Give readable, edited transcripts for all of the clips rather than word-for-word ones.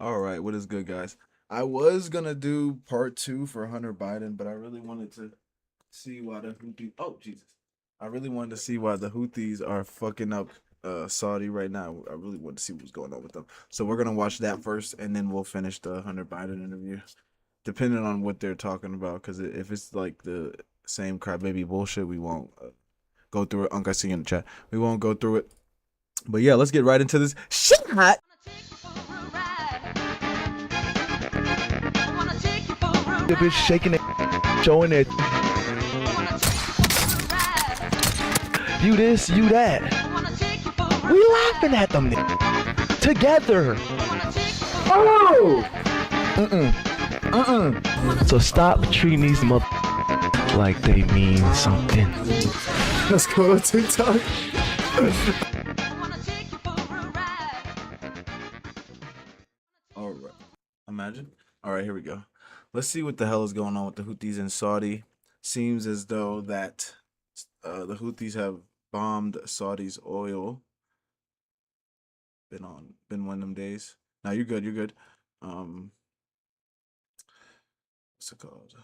All right, what is good, guys? I was gonna do part two for Hunter Biden, but I really wanted to see why the Houthis. Oh Jesus! I really wanted to see why the Houthis are fucking up Saudi right now. I really wanted to see what's going on with them. So we're gonna watch that first, and then we'll finish the Hunter Biden interview, depending on what they're talking about. Because if it's like the same crybaby bullshit, we won't go through it. Unc, I see you in the chat. We won't go through it. But yeah, let's get right into this shit. The bitch shaking it, showing it. You this, you that. We laughing at them together. Oh! So stop treating these like they mean something. Let's go to TikTok. All right. Imagine. All right, here we go. Let's see what the hell is going on with the Houthis in Saudi. Seems as though that the Houthis have bombed Saudi's oil. Been one of them days. Now you're good. You're good. What's it called?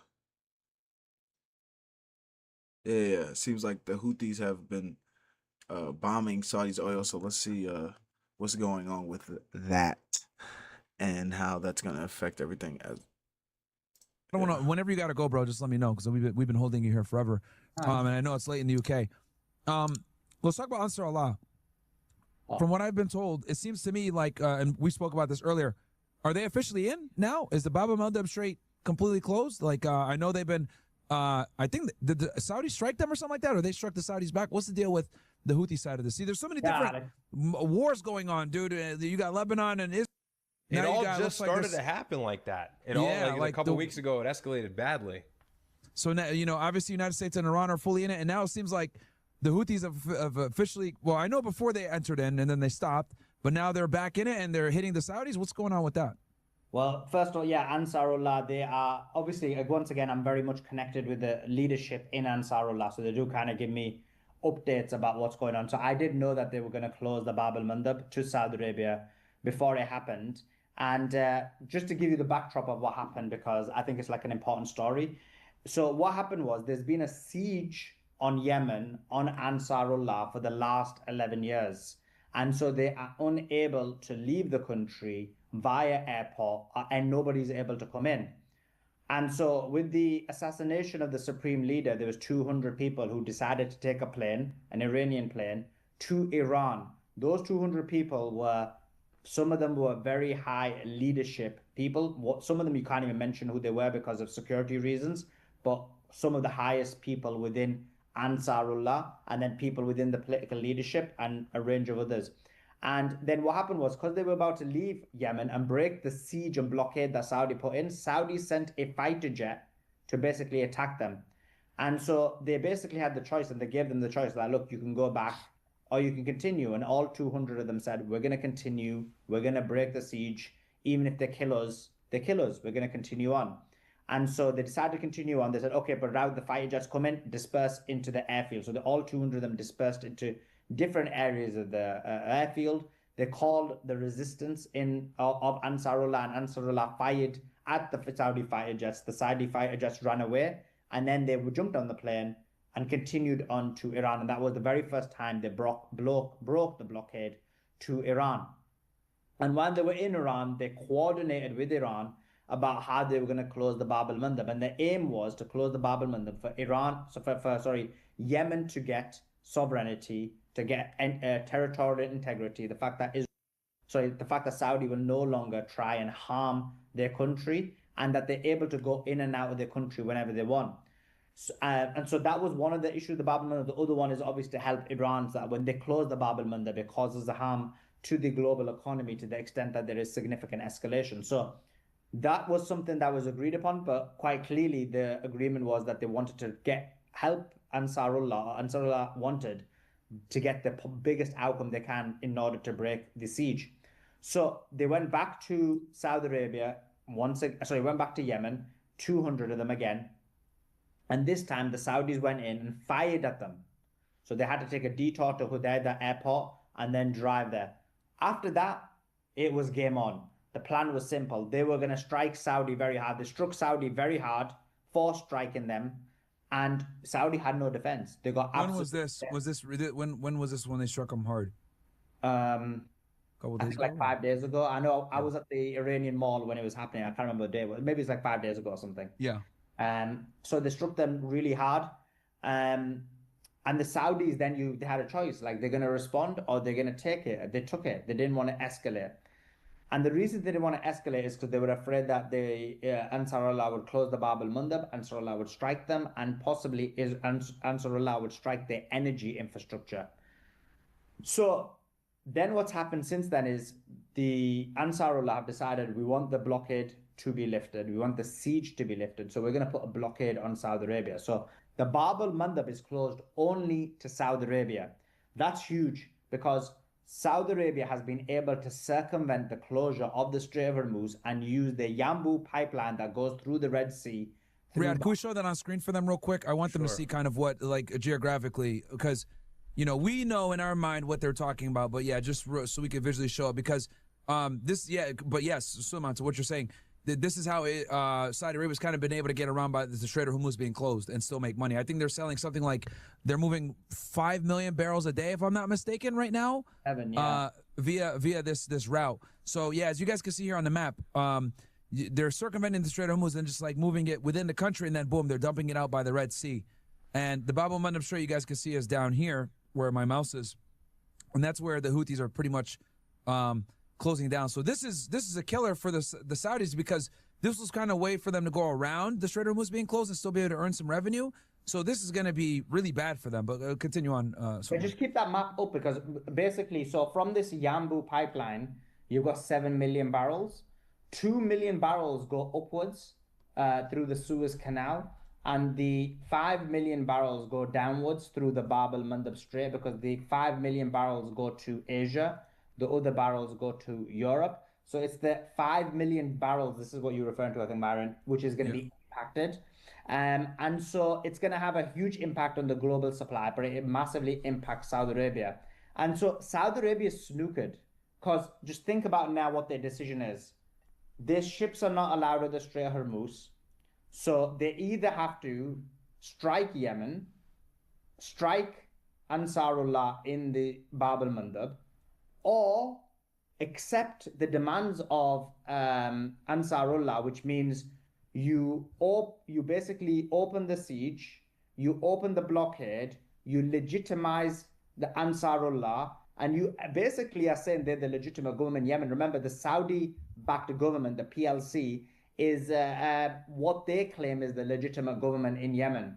Yeah. Seems like the Houthis have been bombing Saudi's oil. So let's see what's going on with that and how that's gonna affect everything. As I don't want to. Whenever you got to go, bro, just let me know because we've been holding you here forever. And I know it's late in the UK. Let's talk about Ansar Allah. From what I've been told, it seems to me like, and we spoke about this earlier. Are they officially in now? Is the Bab el-Mandeb Strait completely closed? Like, I know they've been. I think did the Saudis strike them or something like that, or they struck the Saudis back? What's the deal with the Houthi side of this? See, there's so many different wars going on, dude. You got Lebanon and Israel. It all just started to happen like that. It all like a couple weeks ago, it escalated badly. So now, obviously, United States and Iran are fully in it, and now it seems like the Houthis have officially. Well, I know before they entered in, and then they stopped, but now they're back in it, and they're hitting the Saudis. What's going on with that? Well, first of all, yeah, Ansarullah, they are obviously, once again, I'm very much connected with the leadership in Ansarullah. So they do kind of give me updates about what's going on. So I did know that they were going to close the Bab el-Mandab to Saudi Arabia before it happened. And just to give you the backdrop of what happened, because I think it's like an important story. So what happened was there's been a siege on Yemen, on Ansarullah for the last 11 years. And so they are unable to leave the country via airport and nobody's able to come in. And so with the assassination of the supreme leader, there was 200 people who decided to take a plane, an Iranian plane, to Iran. Those 200 people were, some of them were very high leadership people. Some of them you can't even mention who they were because of security reasons, but some of the highest people within Ansarullah, and then people within the political leadership and a range of others. And then what happened was, because they were about to leave Yemen and break the siege and blockade that Saudi put in, Saudi sent a fighter jet to basically attack them. And so they basically had the choice, and they gave them the choice that, look, you can go back or you can continue. And all 200 of them said, we're going to continue. We're going to break the siege. Even if they kill us, they kill us. We're going to continue on. And so they decided to continue on. They said, okay, but now the fighter jets come in, disperse into the airfield. So all 200 of them dispersed into different areas of the airfield. They called the resistance of Ansarullah, and Ansarullah fired at the Saudi fighter jets. The Saudi fighter jets ran away, and then they jumped on the plane and continued on to Iran. And that was the very first time they broke the blockade to Iran. And while they were in Iran, they coordinated with Iran about how they were going to close the Bab el-Mandab. And the aim was to close the Bab el-Mandab for Iran, so for Yemen to get sovereignty, to get territorial integrity, the fact that Saudi will no longer try and harm their country, and that they're able to go in and out of their country whenever they want. And so that was one of the issues, the Bab el-Mandab. The other one is obviously to help Iran, so that when they close the Bab el-Mandab, it causes the harm to the global economy to the extent that there is significant escalation. So that was something that was agreed upon, but quite clearly the agreement was that they wanted to get help Ansarullah. Ansarullah wanted to get the biggest outcome they can in order to break the siege. So they went back to Saudi Arabia, went back to Yemen, 200 of them again. And this time the Saudis went in and fired at them. So they had to take a detour to Hudaydah airport and then drive there. After that, it was game on. the plan was simple. They were going to strike Saudi very hard. They struck Saudi very hard for striking them, and Saudi had no defense. They got when was this? When was this when they struck them hard? Um, Couple I days think like ago? 5 days ago. I know I was at the Iranian mall when it was happening. I can't remember the day. Maybe it's like 5 days ago or something. Yeah. So they struck them really hard. And the Saudis then they had a choice, like they're going to respond or they're going to take it. They took it. They didn't want to escalate. And the reason they didn't want to escalate is because they were afraid that the Ansarullah would close the Bab al-Mandab, Ansarullah would strike them, and possibly Ansarullah would strike their energy infrastructure. So then what's happened since then is the Ansarullah have decided we want the blockade to be lifted. We want the siege to be lifted. So we're going to put a blockade on Saudi Arabia. So the Bab al-Mandab is closed only to Saudi Arabia. That's huge because Saudi Arabia has been able to circumvent the closure of the Strait of Hormuz and use the Yanbu pipeline that goes through the Red Sea. Riyadh, can we show that on screen for them real quick? I want them to see kind of what, like, geographically, because, you know, we know in our mind what they're talking about, but yeah, just so we can visually show it, because Suleiman, to what you're saying, this is how Saudi Arabia's kind of been able to get around by the Strait of Hormuz being closed and still make money. I think they're selling something like they're moving 5 million barrels a day, if I'm not mistaken, right now, via this route. So yeah, as you guys can see here on the map, they're circumventing the Strait of Hormuz and just like moving it within the country, and then boom, they're dumping it out by the Red Sea. And the Bab al-Mandab Strait, you guys can see, is down here where my mouse is, and that's where the Houthis are pretty much closing down. So this is a killer for the Saudis, because this was kind of a way for them to go around the Strait of Hormuz being closed and still be able to earn some revenue. So this is going to be really bad for them. But continue on. So just keep that map up, because basically, so from this Yanbu pipeline, you've got 7 million barrels. 2 million barrels go upwards through the Suez Canal, and the 5 million barrels go downwards through the Bab al-Mandab Strait, because the 5 million barrels go to Asia. The other barrels go to Europe. So it's the 5 million barrels, this is what you're referring to, I think, Myron, which is going to be impacted. And so it's going to have a huge impact on the global supply, but it massively impacts Saudi Arabia. And so Saudi Arabia is snookered, because just think about now what their decision is. Their ships are not allowed at the Strait of Hormuz. So they either have to strike Yemen, strike Ansarullah in the Bab al-Mandab, or accept the demands of Ansarullah, which means you basically open the siege, you open the blockade, you legitimize the Ansarullah, and you basically are saying they're the legitimate government in Yemen. Remember, the Saudi-backed government, the PLC, is what they claim is the legitimate government in Yemen.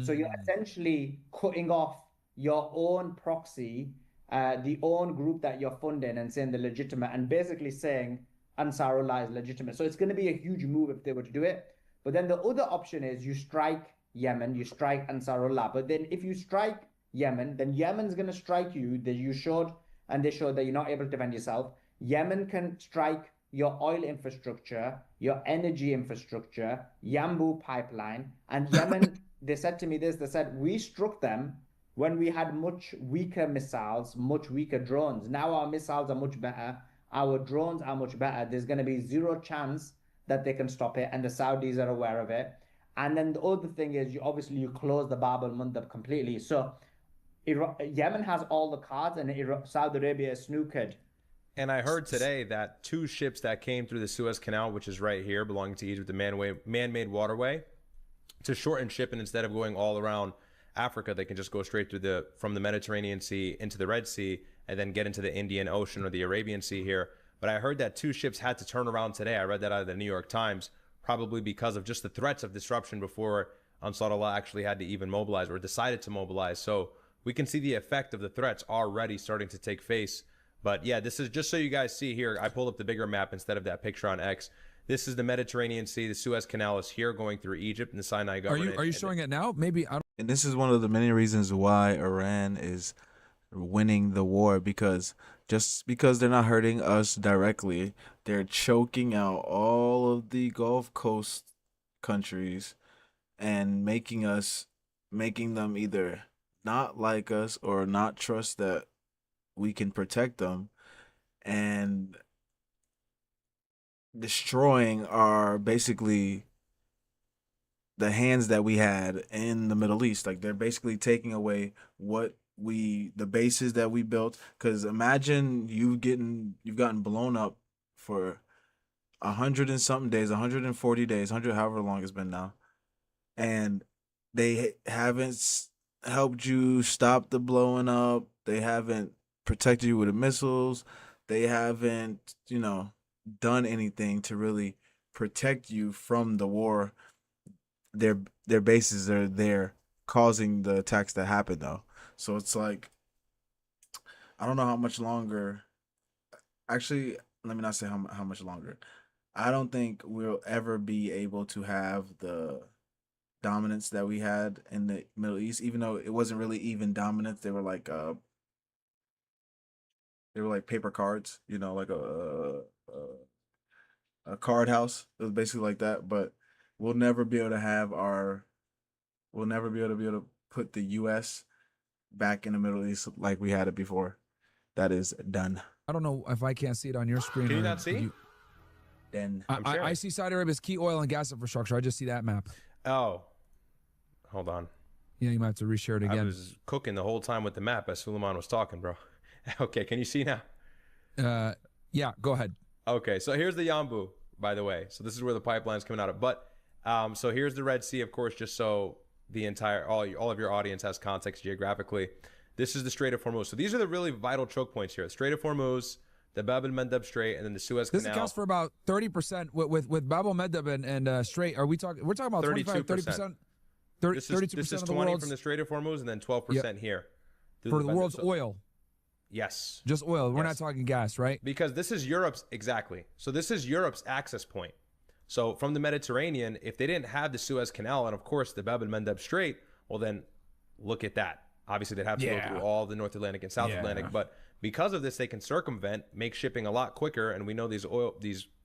So you're essentially cutting off your own proxy, the own group that you're funding, and saying they're legitimate, and basically saying Ansarullah is legitimate. So it's going to be a huge move if they were to do it. But then the other option is you strike Yemen, you strike Ansarullah. But then if you strike Yemen, then Yemen's going to strike you. They showed that you're not able to defend yourself. Yemen can strike your oil infrastructure, your energy infrastructure, Yanbu pipeline. And Yemen, they said to me this, they said, we struck them when we had much weaker missiles, much weaker drones. Now our missiles are much better. Our drones are much better. There's going to be zero chance that they can stop it. And the Saudis are aware of it. And then the other thing is, you close the Bab al-Mandab completely. So Yemen has all the cards, and Saudi Arabia is snookered. And I heard today that 2 ships that came through the Suez Canal, which is right here, belonging to Egypt, the man-made waterway, to shorten shipping, instead of going all around Africa, they can just go straight through from the Mediterranean Sea into the Red Sea, and then get into the Indian Ocean or the Arabian Sea here. But I heard that 2 ships had to turn around today. I read that out of the New York Times, probably because of just the threats of disruption before Ansarullah actually had to even mobilize or decided to mobilize. So we can see the effect of the threats already starting to take face. But yeah, this is just so you guys see here. I pulled up the bigger map instead of that picture on X. This is the Mediterranean Sea. The Suez Canal is here, going through Egypt and the Sinai government. Are you showing it now? Maybe. And this is one of the many reasons why Iran is winning the war, because just because they're not hurting us directly, they're choking out all of the Gulf Coast countries and making them either not like us or not trust that we can protect them. And destroying our basically the hands that we had in the Middle East. Like they're basically taking away the bases that we built. Because imagine you've gotten blown up for 100 and something days, 140 days, 100 however long it's been now, and they haven't helped you stop the blowing up. They haven't protected you with the missiles. They haven't, done anything to really protect you from the war. Their bases are there causing the attacks that happen though. So it's like I don't know how much longer. Actually, let me not say how much longer. I don't think we'll ever be able to have the dominance that we had in the Middle East, even though it wasn't really even dominance. They were like paper cards, like a card house. It was basically like that. But we'll never be able to have our. We'll never be able to put the U.S. back in the Middle East like we had it before. That is done. I don't know if I can't see it on your screen. Can you or not see? you- Then I see Saudi Arabia's key oil and gas infrastructure. I just see that map. Oh, hold on. Yeah, you might have to reshare it I again. was cooking the whole time with the map as Suleiman was talking, bro. Okay, can you see now? Yeah, go ahead. Okay, so here's the Yambu, by the way. So this is where the pipeline's coming out of. But so here's the Red Sea, of course, just so the entire all of your audience has context geographically. This is the Strait of Hormuz. So these are the really vital choke points here: the Strait of Hormuz, the Bab el-Mandeb Strait, and then the Suez This Canal. accounts for about 30% with Bab el-Mandeb and Strait. We're talking about 25, 30%. 32% This is of the 20 world's from the Strait of Hormuz, and then 12% here. for the world's oil. Yes. Just oil. We're not Yes. talking gas, right? Because this is Europe's, exactly. So this is Europe's access point. So from the Mediterranean, if they didn't have the Suez Canal and of course the Bab el-Mandeb Strait, well then look at that. Obviously they'd have to go through all the North Atlantic and South Atlantic, but because of this they can circumvent, make shipping a lot quicker, and we know these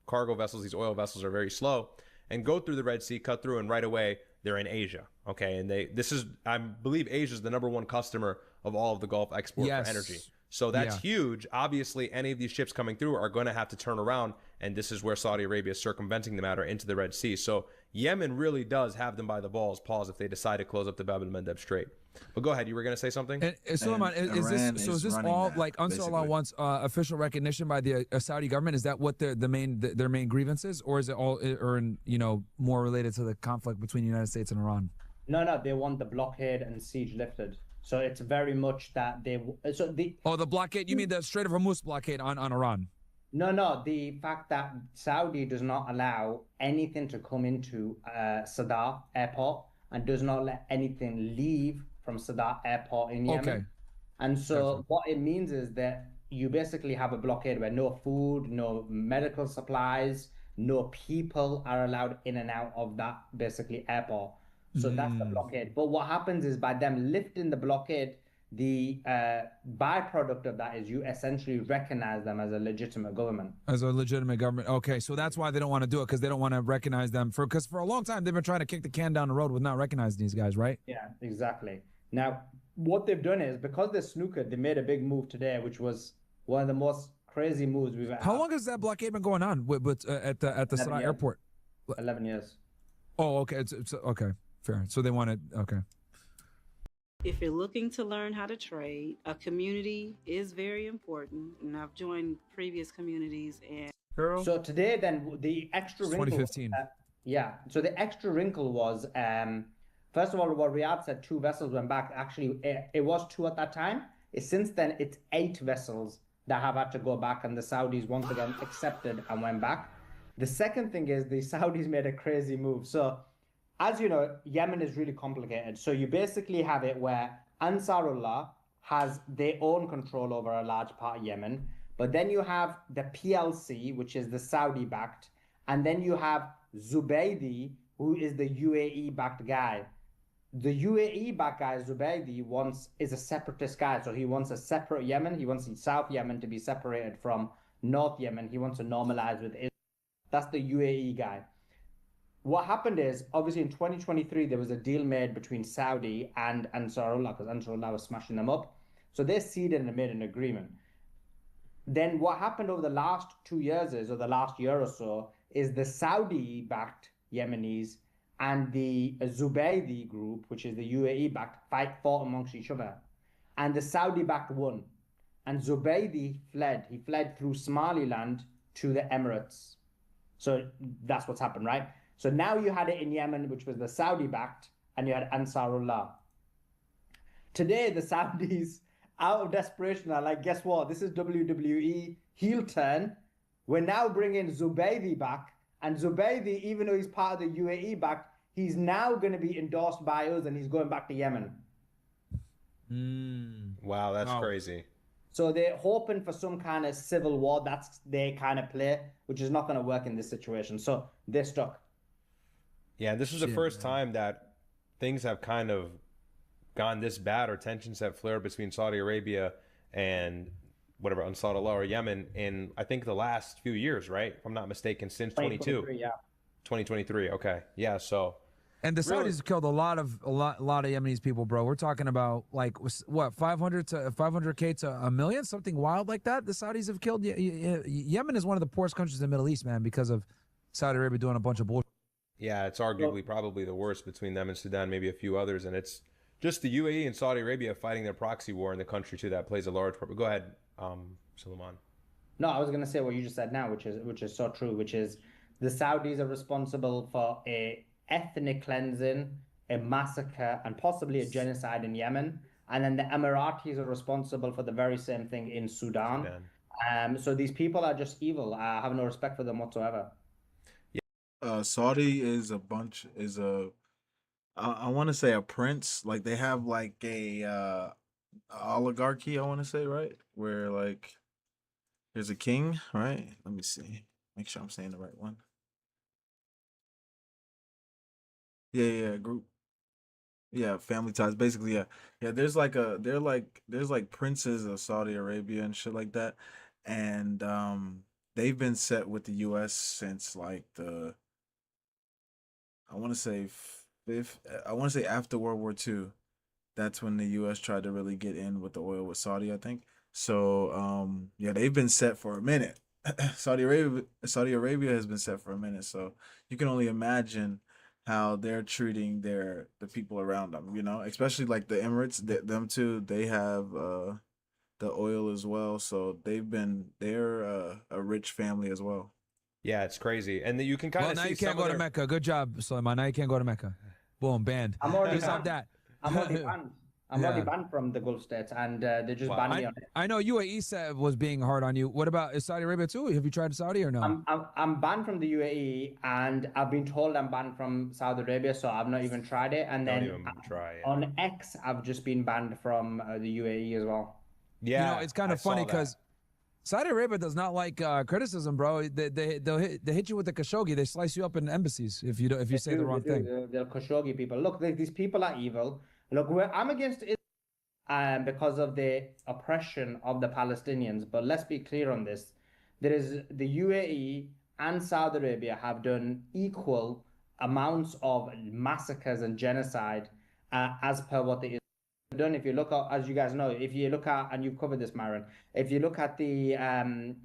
cargo vessels, these oil vessels are very slow, and go through the Red Sea, cut through, and right away they're in Asia. Okay, and I believe Asia is the #1 customer of all of the Gulf export for energy. So that's huge. Obviously, any of these ships coming through are going to have to turn around, and this is where Saudi Arabia is circumventing the matter into the Red Sea. So Yemen really does have them by the balls, pause, if they decide to close up the Bab el-Mandeb Strait. But go ahead, you were going to say something? And Suleiman, is this all like Ansar Allah wants official recognition by the Saudi government? Is that what their main grievance is, or is it all more related to the conflict between the United States and Iran? No, they want the blockade and siege lifted. So it's very much that the blockade. You mean the Strait of Hormuz blockade on Iran? No, the fact that Saudi does not allow anything to come into Sadr airport and does not let anything leave from Sadr airport in Yemen. Okay. And so what it means is that you basically have a blockade where no food, no medical supplies, no people are allowed in and out of that basically airport. So that's the blockade. But what happens is by them lifting the blockade, the byproduct of that is you essentially recognize them as a legitimate government. As a legitimate government. Okay, so that's why they don't want to do it, because they don't want to recognize them. Because for a long time, they've been trying to kick the can down the road with not recognizing these guys, right? Yeah, exactly. Now, what they've done is, because they're snookered, they made a big move today, which was one of the most crazy moves we've ever had. How long has that blockade been going on at the Sadr airport? 11 years. Oh, okay. It's okay. Fair. So they wanted, okay. If you're looking to learn how to trade, a community is very important. And I've joined previous communities. And so today, then, the extra wrinkle. 2015. So the extra wrinkle was, first of all, what Riyadh said, 2 vessels went back. Actually, it was 2 at that time. Since then, it's 8 vessels that have had to go back, and the Saudis once again accepted and went back. The second thing is the Saudis made a crazy move. So, as you know, Yemen is really complicated. So you basically have it where Ansarullah has their own control over a large part of Yemen. But then you have the PLC, which is the Saudi-backed. And then you have Zubaydi, who is the UAE-backed guy. The UAE-backed guy, Zubaydi, is a separatist guy. So he wants a separate Yemen. He wants South Yemen to be separated from North Yemen. He wants to normalize with Israel. That's the UAE guy. What happened is, obviously in 2023, there was a deal made between Saudi and Ansarullah, because Ansarullah was smashing them up. So they ceded and made an agreement. Then what happened over the last 2 years or the last year or so, is the Saudi-backed Yemenis and the Zubaydi group, which is the UAE-backed, fought amongst each other. And the Saudi-backed won. And Zubaydi fled. He fled through Somaliland to the Emirates. So that's what's happened, right? So now you had it in Yemen, which was the Saudi-backed, and you had Ansarullah. Today, the Saudis, out of desperation, are like, guess what? This is WWE heel turn. We're now bringing Zubaydi back. And Zubaydi, even though he's part of the UAE back, he's now going to be endorsed by us, and he's going back to Yemen. Wow, that's crazy. So they're hoping for some kind of civil war. That's their kind of play, which is not going to work in this situation. So they're stuck. Yeah, this is the first time that things have kind of gone this bad, or tensions have flared between Saudi Arabia and whatever, Ansarullah or Yemen in, I think, the last few years, right? If I'm not mistaken, since 22. Yeah. 2023. Okay. Yeah. So. And the Saudis killed a lot of Yemenis people, bro. We're talking about like what 500K to a million, something wild like that. The Saudis have killed. Yemen is one of the poorest countries in the Middle East, man, because of Saudi Arabia doing a bunch of bullshit. Yeah, it's arguably probably the worst between them and Sudan, maybe a few others, and it's just the UAE and Saudi Arabia fighting their proxy war in the country too. That plays a large part. But go ahead, Suleiman. No, I was going to say what you just said now, which is so true. Which is the Saudis are responsible for a ethnic cleansing, a massacre, and possibly a genocide in Yemen. And then the Emiratis are responsible for the very same thing in Sudan. So these people are just evil. I have no respect for them whatsoever. Saudi is I want to say a prince. Like they have like a oligarchy, I want to say, right? Where like there's a king, right? Let me see. Make sure I'm saying the right one. Yeah, group. Yeah, family ties. Basically, yeah. There's like there's like princes of Saudi Arabia and shit like that, and they've been set with the U.S. since like I want to say after World War II. That's when the U.S. tried to really get in with the oil with Saudi, I think. So yeah, they've been set for a minute. Saudi Arabia has been set for a minute, so you can only imagine how they're treating the people around them, you know, especially like the Emirates, them too. They have the oil as well, so they're a rich family as well. Yeah, it's crazy, and you can kind of now see you can't go to Mecca. Good job, Suleiman. Now you can't go to Mecca. Boom, banned. I'm already Just like that. I'm already banned. I'm already banned from the Gulf states, and they just banned me on it. I know UAE was being hard on you. What about Saudi Arabia too? Have you tried Saudi or no? I'm banned from the UAE, and I've been told I'm banned from Saudi Arabia, so I've not even tried it. And then on X, I've just been banned from the UAE as well. Yeah, you know, it's kind of funny because Saudi Arabia does not like criticism, bro. They hit you with the Khashoggi. They slice you up in embassies if you say the wrong thing. They're Khashoggi people. Look, these people are evil. Look, I'm against it because of the oppression of the Palestinians. But let's be clear on this: there is the UAE and Saudi Arabia have done equal amounts of massacres and genocide as per what the done. If you look at, as you guys know, if you look at, and you've covered this, Myron, if you look at the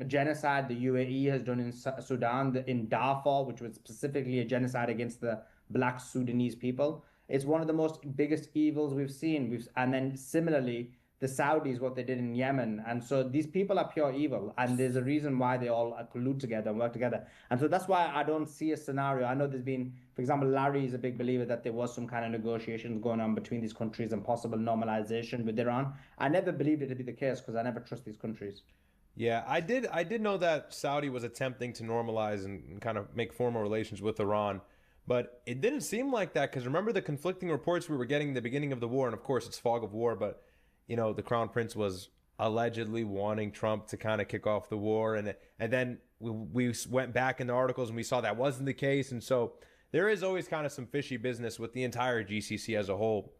genocide the UAE has done in Sudan, in Darfur, which was specifically a genocide against the black Sudanese people, it's one of the most biggest evils we've seen. And then similarly, the Saudis, what they did in Yemen. And so these people are pure evil, and there's a reason why they all collude together and work together. And so that's why I don't see a scenario. I know there's been, for example, Larry is a big believer that there was some kind of negotiations going on between these countries and possible normalization with Iran. I never believed it to be the case because I never trust these countries. Yeah, I did know that Saudi was attempting to normalize and kind of make formal relations with Iran. But it didn't seem like that, because remember the conflicting reports we were getting in the beginning of the war, and of course it's fog of war, but you know, the Crown Prince was allegedly wanting Trump to kind of kick off the war, and then we went back in the articles and we saw that wasn't the case, and so there is always kind of some fishy business with the entire GCC as a whole.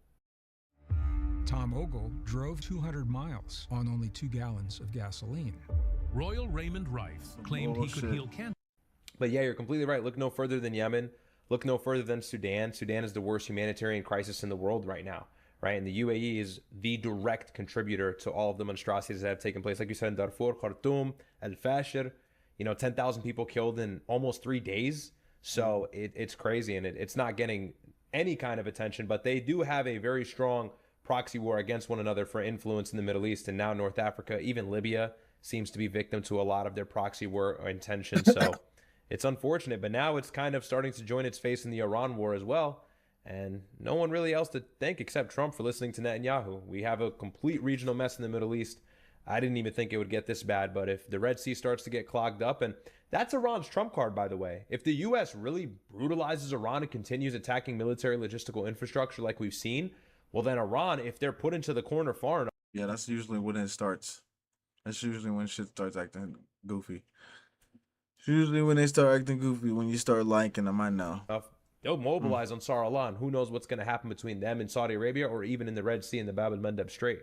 Tom Ogle drove 200 miles on only 2 gallons of gasoline. Royal Raymond Rife claimed he could heal cancer. But yeah, you're completely right. Look no further than Yemen. Look no further than Sudan. Sudan is the worst humanitarian crisis in the world right now. right? And the UAE is the direct contributor to all of the monstrosities that have taken place. Like you said, in Darfur, Khartoum, Al Fashir, 10,000 people killed in almost 3 days. So it's crazy, and it's not getting any kind of attention, but they do have a very strong proxy war against one another for influence in the Middle East and now North Africa. Even Libya seems to be victim to a lot of their proxy war intentions. So it's unfortunate, but now it's kind of starting to join its face in the Iran war as well. And no one really else to thank except Trump for listening to Netanyahu. We have a complete regional mess in the Middle East. I didn't even think it would get this bad, but if the Red Sea starts to get clogged up, and that's Iran's trump card, by the way. If the U.S. really brutalizes Iran and continues attacking military logistical infrastructure like we've seen, well, then Iran, if they're put into the corner far enough. Yeah, that's usually when it starts. That's usually when shit starts acting goofy. It's usually when they start acting goofy, when you start liking them, I know. They'll mobilize Ansar Allah, and who knows what's going to happen between them and Saudi Arabia, or even in the Red Sea and the Bab el-Mandeb Strait.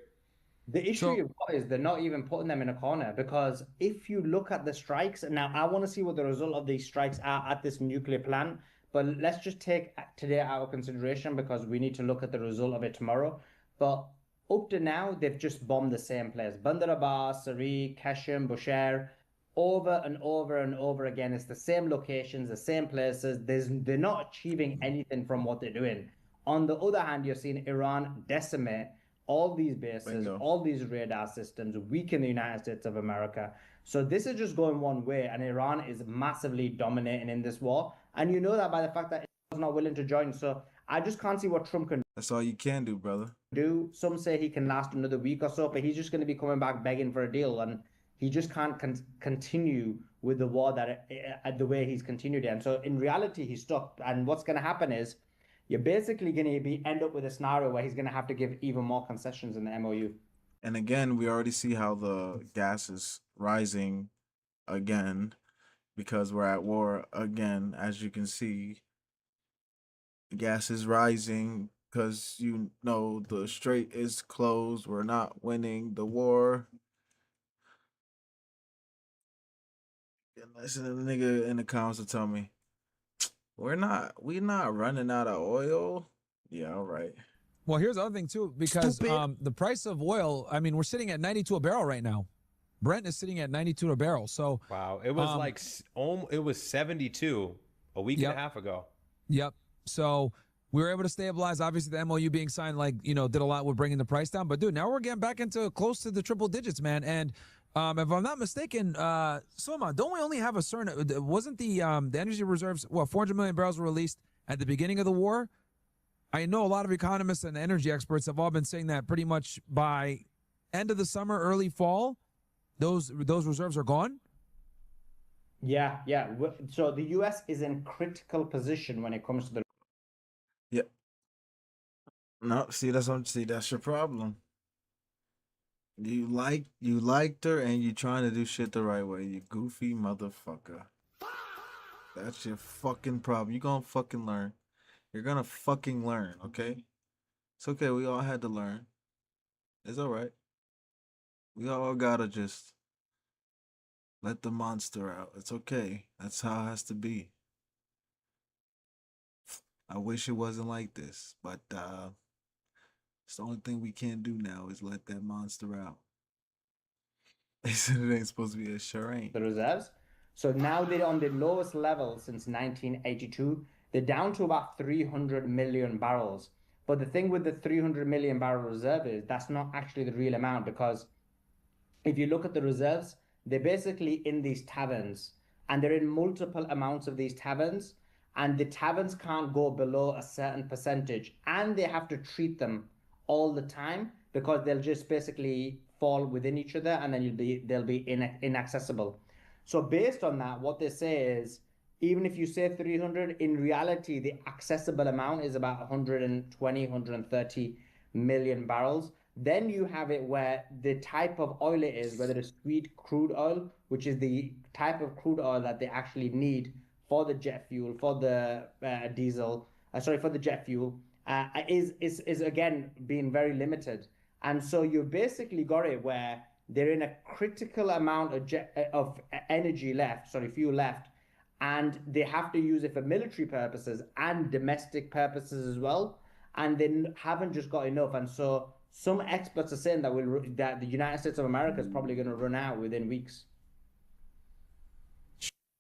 The issue is they're not even putting them in a corner, because if you look at the strikes, now I want to see what the result of these strikes are at this nuclear plant, but let's just take today out of consideration because we need to look at the result of it tomorrow. But up to now, they've just bombed the same place. Bandar Abbas, Sari, Kashem, Bushehr, over and over and over again. It's the same locations, the same places. They're not achieving anything from what they're doing. On the other hand, you're seeing Iran decimate all these bases, all these radar systems, weaken the United States of America. So this is just going one way, and Iran is massively dominating in this war. And you know that by the fact that Israel's not willing to join. So I just can't see what Trump can do. That's all you can do, brother. Some say he can last another week or so, but he's just going to be coming back begging for a deal, and he just can't continue with the war the way he's continued it. And so in reality, he's stuck. And what's going to happen is you're basically going to end up with a scenario where he's going to have to give even more concessions in the MOU. And again, we already see how the gas is rising again because we're at war again. As you can see, gas is rising because, the strait is closed. We're not winning the war. Listen to the nigga in the comments to tell me, we're not running out of oil. Yeah, all right. Well, here's the other thing too, because the price of oil, I mean, we're sitting at 92 a barrel right now. Brent is sitting at 92 a barrel. So wow, it was it was 72 a week and a half ago. Yep. So we were able to stabilize. Obviously, the MOU being signed, did a lot with bringing the price down. But dude, now we're getting back into close to the triple digits, man. And if I'm not mistaken, Soma, don't we only have a certain? Wasn't the energy reserves? 400 million barrels were released at the beginning of the war. I know a lot of economists and energy experts have all been saying that pretty much by end of the summer, early fall, those reserves are gone. Yeah. So the U.S. is in critical position when it comes to the. Yeah. No, that's your problem. You liked her and you trying to do shit the right way, you goofy motherfucker. That's your fucking problem. You gonna fucking learn. You're gonna fucking learn, okay? It's okay, we all had to learn. It's alright. We all gotta just let the monster out. It's okay. That's how it has to be. I wish it wasn't like this, but it's the only thing we can't do now is let that monster out. They said it ain't supposed to be, it sure ain't. The reserves. So now they're on the lowest level since 1982. They're down to about 300 million barrels. But the thing with the 300 million barrel reserve is that's not actually the real amount, because if you look at the reserves, they're basically in these taverns, and they're in multiple amounts of these taverns, and the taverns can't go below a certain percentage, and they have to treat them all the time because they'll just basically fall within each other, and then they'll be inaccessible. So based on that, what they say is, even if you say 300, in reality, the accessible amount is about 120, 130 million barrels. Then you have it where the type of oil it is, whether it's sweet crude oil, which is the type of crude oil that they actually need for the jet fuel, for the for the jet fuel, is again being very limited. And so you've basically got it where they're in a critical amount of fuel left, and they have to use it for military purposes and domestic purposes as well. and they haven't just got enough. And so some experts are saying that the United States of America is probably going to run out within weeks.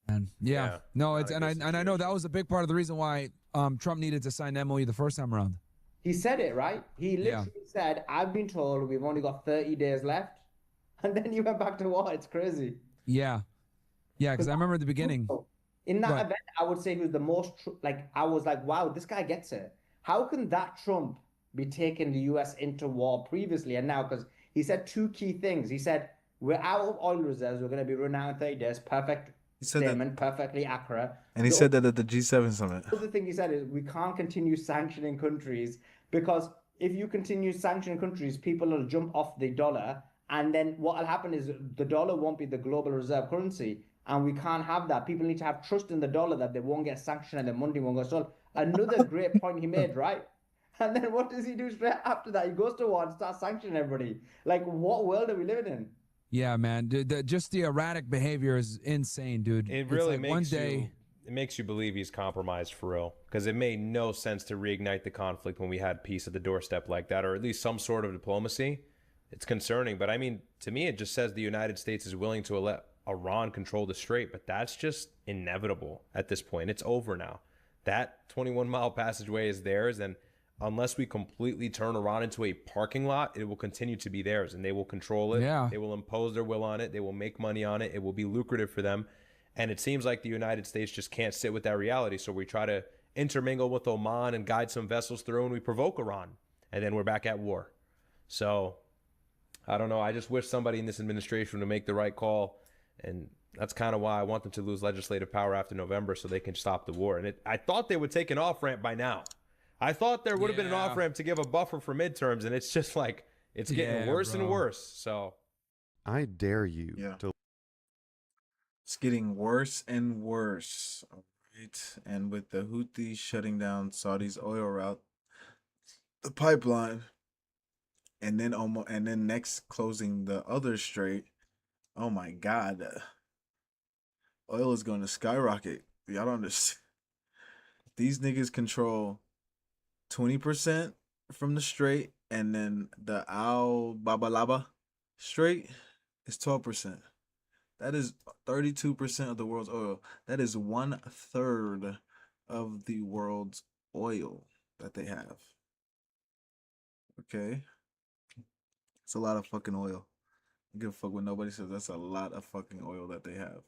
And Yeah, no, not it's a and good I know that situation. was a big part of the reason why Trump needed to sign the MOU the first time around. He said it, right? He Yeah. literally said, I've been told we've only got 30 days left. And then you went back to war. It's crazy. Yeah, because I remember at the beginning. In that What? event, I would say he was the most, I was like, wow, this guy gets it. How can that Trump be taking the US into war previously and now? Because he said two key things. He said, we're out of oil reserves. We're going to be run out in 30 days. Perfect He said that, statement, perfectly accurate. and he said that at the G7 summit. The other thing he said is we can't continue sanctioning countries because if you continue sanctioning countries, people will jump off the dollar. And then what will happen is the dollar won't be the global reserve currency. And we can't have that. People need to have trust in the dollar that they won't get sanctioned and the money won't go stolen. Another great point he made, right? And then what does he do straight after that? He goes to war and starts sanctioning everybody. Like, what world are we living in? Yeah, man. Just the erratic behavior is insane, dude. It It's really like one makes day. you. It makes you believe he's compromised for real, because it made no sense to reignite the conflict when we had peace at the doorstep like that, or at least some sort of diplomacy. It's concerning, but I mean, to me, it just says the United States is willing to let Iran control the strait, but that's just inevitable at this point. It's over now. That 21-mile passageway is theirs, and unless we completely turn Iran into a parking lot, it will continue to be theirs, and they will control it. Yeah. They will impose their will on it. They will make money on it. It will be lucrative for them. And it seems like the United States just can't sit with that reality. So we try to intermingle with Oman and guide some vessels through, and we provoke Iran. And then we're back at war. So I don't know. I just wish somebody in this administration would make the right call. And that's kind of why I want them to lose legislative power after November so they can stop the war. And I thought they would take an off-ramp by now. I thought there would have been an off-ramp to give a buffer for midterms, and it's just like it's getting worse and worse. So I dare you to. It's getting worse and worse. All right. And with the Houthis shutting down Saudi's oil route, the pipeline, and then next closing the other strait. Oh my God. Oil is going to skyrocket. Y'all don't understand. These niggas control 20% from the strait, and then the Al Babalaba strait is 12%. That is 32% of the world's oil. That is 1/3 of the world's oil that they have. Okay? It's a lot of fucking oil. I give a fuck what nobody says. That's a lot of fucking oil that they have.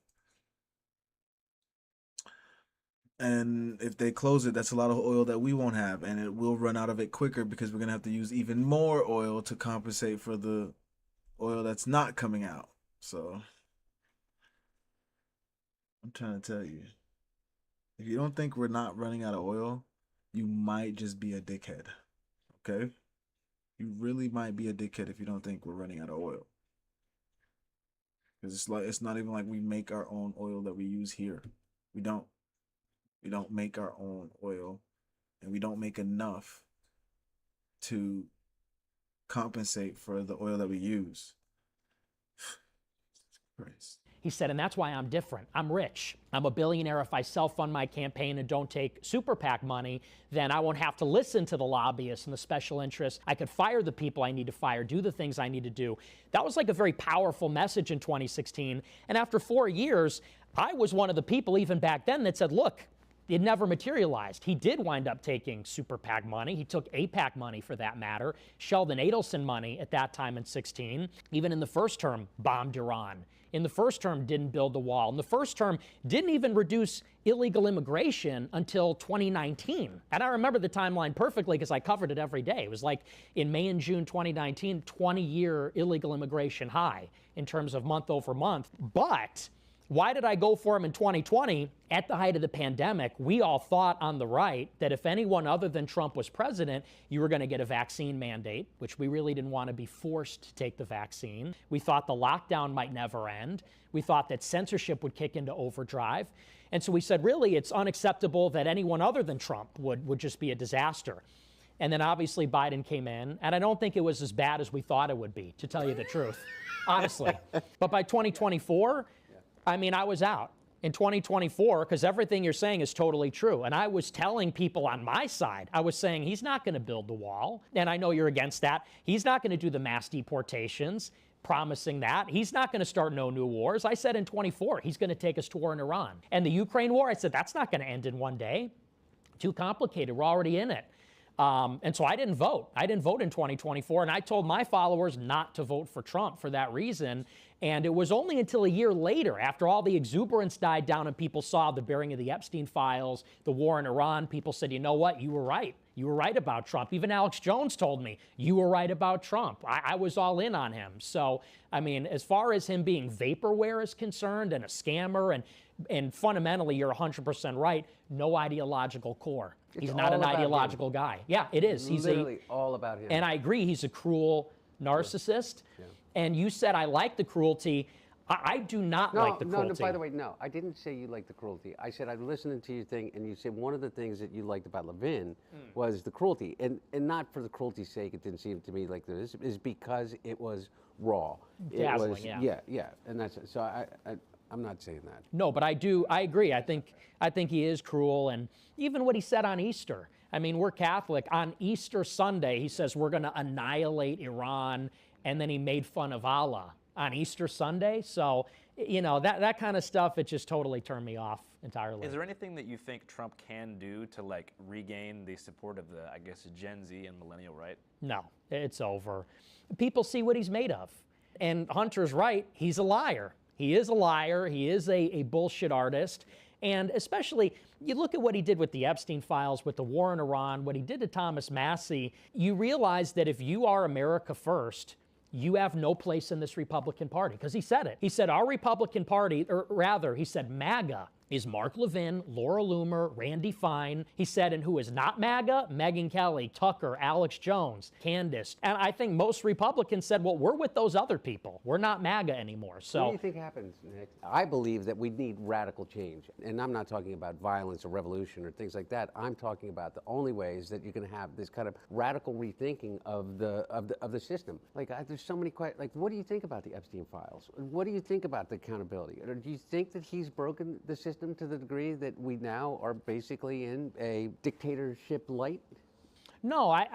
And if they close it, that's a lot of oil that we won't have. And it will run out of it quicker because we're going to have to use even more oil to compensate for the oil that's not coming out. So I'm trying to tell you, if you don't think we're not running out of oil, you might just be a dickhead. Okay? You really might be a dickhead if you don't think we're running out of oil. Because it's not even like we make our own oil that we use here. We don't. We don't make our own oil, and we don't make enough to compensate for the oil that we use. Christ. He said, and that's why I'm different. I'm rich. I'm a billionaire. If I self-fund my campaign and don't take super PAC money, then I won't have to listen to the lobbyists and the special interests. I could fire the people I need to fire, do the things I need to do. That was like a very powerful message in 2016. And after 4 years, I was one of the people even back then that said, look, it never materialized. He did wind up taking super PAC money. He took APAC money for that matter, Sheldon Adelson money at that time in 16. Even in the first term, bombed Iran. In the first term, didn't build the wall. In the first term, didn't even reduce illegal immigration until 2019. And I remember the timeline perfectly because I covered it every day. It was like in May and June 2019, 20-year illegal immigration high in terms of month over month. But why did I go for him in 2020? At the height of the pandemic, we all thought on the right that if anyone other than Trump was president, you were going to get a vaccine mandate, which we really didn't want to be forced to take the vaccine. We thought the lockdown might never end. We thought that censorship would kick into overdrive. And so we said, really, it's unacceptable that anyone other than Trump would just be a disaster. And then obviously Biden came in, and I don't think it was as bad as we thought it would be, to tell you the truth, honestly. But by 2024, I mean, I was out. in 2024, because everything you're saying is totally true. And I was telling people on my side, I was saying he's not going to build the wall. And I know you're against that. He's not going to do the mass deportations, promising that. He's not going to start no new wars. I said in 24, he's going to take us to war in Iran. And the Ukraine war, I said, that's not going to end in one day. Too complicated. We're already in it. And so I didn't vote. I didn't vote in 2024. And I told my followers not to vote for Trump for that reason. And it was only until a year later, after all the exuberance died down and people saw the bearing of the Epstein files, the war in Iran, people said, you know what, you were right. You were right about Trump. Even Alex Jones told me, you were right about Trump. I was all in on him. So, I mean, as far as him being vaporware is concerned and a scammer, and fundamentally, you're 100% right, no ideological core. He's not an ideological guy. Yeah, it is. He's literally all about him. And I agree, he's a cruel narcissist. Yeah. And you said I like the cruelty. I do not like the cruelty. No, by the way, no. I didn't say you like the cruelty. I said I was listening to your thing, and you said one of the things that you liked about Levin was the cruelty. And not for the cruelty's sake, it didn't seem to me like this, is because it was raw. Dazzling, it was, yeah. And that's so I'm not saying that. No, but I agree. I think he is cruel. And even what he said on Easter. I mean, we're Catholic. On Easter Sunday, he says we're going to annihilate Iran, and then he made fun of Allah on Easter Sunday. So, you know, that kind of stuff, it just totally turned me off entirely. Is there anything that you think Trump can do to, like, regain the support of the, I guess, Gen Z and millennial right? No, it's over. People see what he's made of. And Hunter's right. He's a liar. He is a liar. He is a bullshit artist. And especially, you look at what he did with the Epstein files, with the war in Iran, what he did to Thomas Massie, you realize that if you are America first, you have no place in this Republican Party. Because he said it. He said our Republican Party, or rather, he said MAGA is Mark Levin, Laura Loomer, Randy Fine. He said, and who is not MAGA? Megyn Kelly, Tucker, Alex Jones, Candace. And I think most Republicans said, well, we're with those other people. We're not MAGA anymore. So what do you think happens, Nick? I believe that we need radical change. And I'm not talking about violence or revolution or things like that. I'm talking about the only ways that you can have this kind of radical rethinking of the system. Like, there's so many questions. Like, what do you think about the Epstein files? What do you think about the accountability? Or do you think that he's broken the system to the degree that we now are basically in a dictatorship light? No, I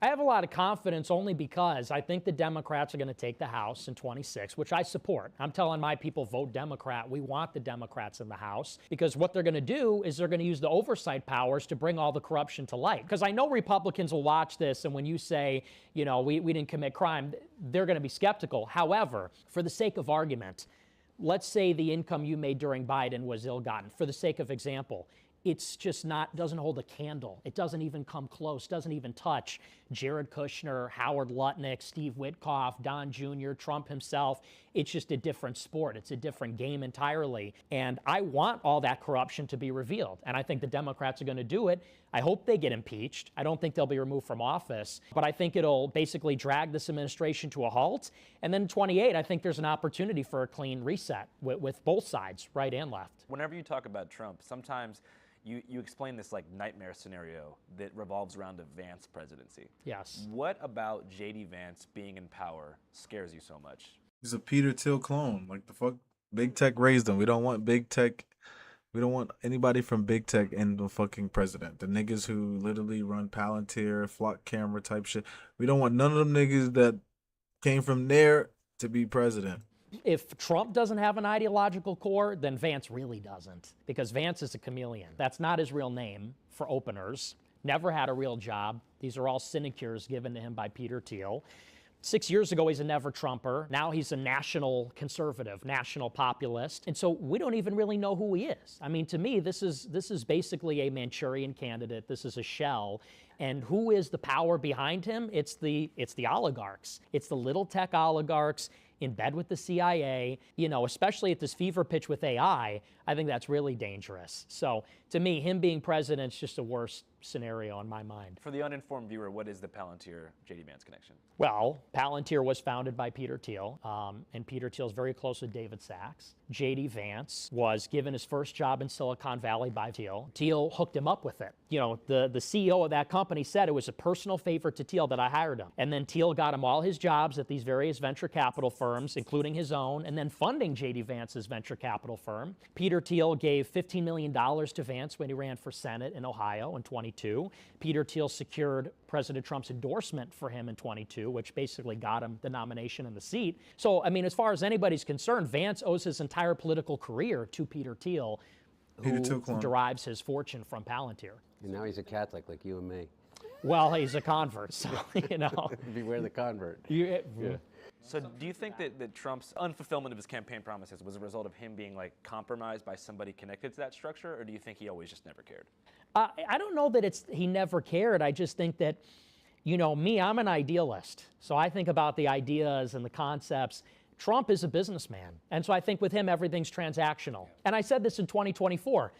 have a lot of confidence only because I think the Democrats are going to take the House in 26, which I support. I'm telling my people, vote Democrat. We want the Democrats in the House because what they're going to do is they're going to use the oversight powers to bring all the corruption to light. Because I know Republicans will watch this, and when you say, you know, we didn't commit crime, they're going to be skeptical. However, for the sake of argument, let's say the income you made during Biden was ill-gotten. For the sake of example, it's just doesn't hold a candle. It doesn't even come close, doesn't even touch Jared Kushner, Howard Lutnick, Steve Witkoff, Don Jr., Trump himself. It's just a different sport. It's a different game entirely. And I want all that corruption to be revealed. And I think the Democrats are going to do it. I hope they get impeached. I don't think they'll be removed from office. But I think it'll basically drag this administration to a halt. And then in 28, I think there's an opportunity for a clean reset with both sides, right and left. Whenever you talk about Trump, sometimes you explain this like nightmare scenario that revolves around a Vance presidency. Yes. What about J.D. Vance being in power scares you so much? He's a Peter Thiel clone. Like, the fuck? Big Tech raised him. We don't want Big Tech. We don't want anybody from Big Tech in the fucking president. The niggas who literally run Palantir, flock camera type shit. We don't want none of them niggas that came from there to be president. If Trump doesn't have an ideological core, then Vance really doesn't, because Vance is a chameleon. That's not his real name, for openers. Never had a real job. These are all sinecures given to him by Peter Thiel. 6 years ago, he's a never Trumper. Now he's a national conservative, national populist. And so we don't even really know who he is. I mean, to me, this is basically a Manchurian candidate. This is a shell. And who is the power behind him? It's the oligarchs. It's the little tech oligarchs in bed with the CIA, you know, especially at this fever pitch with AI. I think that's really dangerous. So to me, him being president is just a worse scenario in my mind. For the uninformed viewer, what is the Palantir J.D. Vance connection? Well, Palantir was founded by Peter Thiel, and Peter Thiel is very close with David Sachs. J.D. Vance was given his first job in Silicon Valley by Thiel. Thiel hooked him up with it. You know, the CEO of that company said it was a personal favor to Thiel that I hired him. And then Thiel got him all his jobs at these various venture capital firms, including his own, and then funding J.D. Vance's venture capital firm. Peter Thiel gave $15 million to Vance when he ran for Senate in Ohio in 22. Peter Thiel secured President Trump's endorsement for him in 22, which basically got him the nomination and the seat. So, I mean, as far as anybody's concerned, Vance owes his entire political career to Peter Thiel, who derives his fortune from Palantir. And now he's a Catholic like you and me. Well, he's a convert, so, you know. Beware the convert. Yeah. So do you think that Trump's unfulfillment of his campaign promises was a result of him being like compromised by somebody connected to that structure, or do you think he always just never cared? I don't know that he never cared. I just think that, you know, me, I'm an idealist. So I think about the ideas and the concepts. Trump is a businessman. And so I think with him, everything's transactional. And I said this in 2024.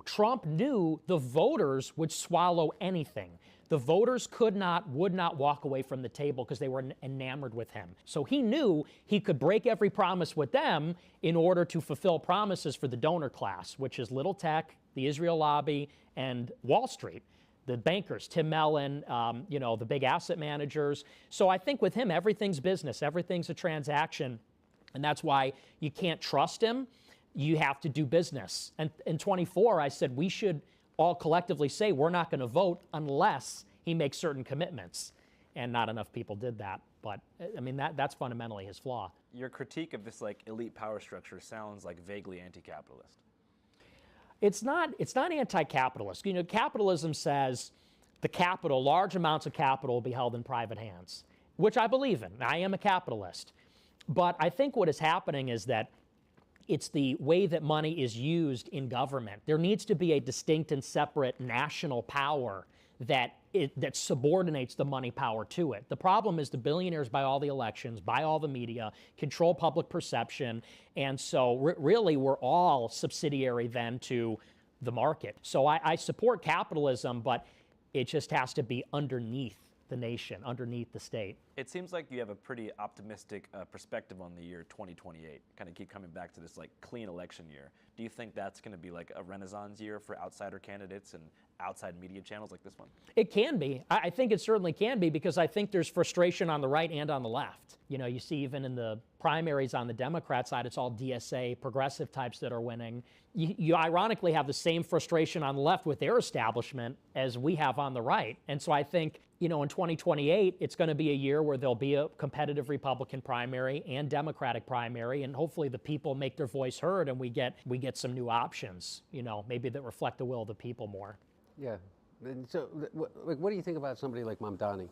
Trump knew the voters would swallow anything. The voters would not walk away from the table because they were enamored with him. So he knew he could break every promise with them in order to fulfill promises for the donor class, which is little tech, the Israel lobby, and Wall Street. The bankers, Tim Mellon, you know, the big asset managers. So I think with him, everything's business, everything's a transaction. And that's why you can't trust him. You have to do business. And in 24, I said we should all collectively say we're not going to vote unless he makes certain commitments. And not enough people did that. But I mean, that's fundamentally his flaw. Your critique of this like elite power structure sounds like vaguely anti-capitalist. It's not anti-capitalist. You know, capitalism says the capital, large amounts of capital will be held in private hands, which I believe in. I am a capitalist. But I think what is happening is that it's the way that money is used in government. There needs to be a distinct and separate national power that subordinates the money power to it. The problem is the billionaires buy all the elections, buy all the media, control public perception, and so really we're all subsidiary then to the market. So I support capitalism, but it just has to be underneath the nation, underneath the state. It seems like you have a pretty optimistic perspective on the year 2028. Kind of keep coming back to this like clean election year. Do you think that's going to be like a renaissance year for outsider candidates and outside media channels like this one? It can be. I think it certainly can be, because I think there's frustration on the right and on the left. You know, you see even in the primaries on the Democrat side, it's all DSA, progressive types that are winning. You ironically have the same frustration on the left with their establishment as we have on the right. And so I think, you know, in 2028, it's going to be a year where there'll be a competitive Republican primary and Democratic primary, and hopefully the people make their voice heard and we get some new options, you know, maybe that reflect the will of the people more. Yeah. And so what do you think about somebody like Mamdani?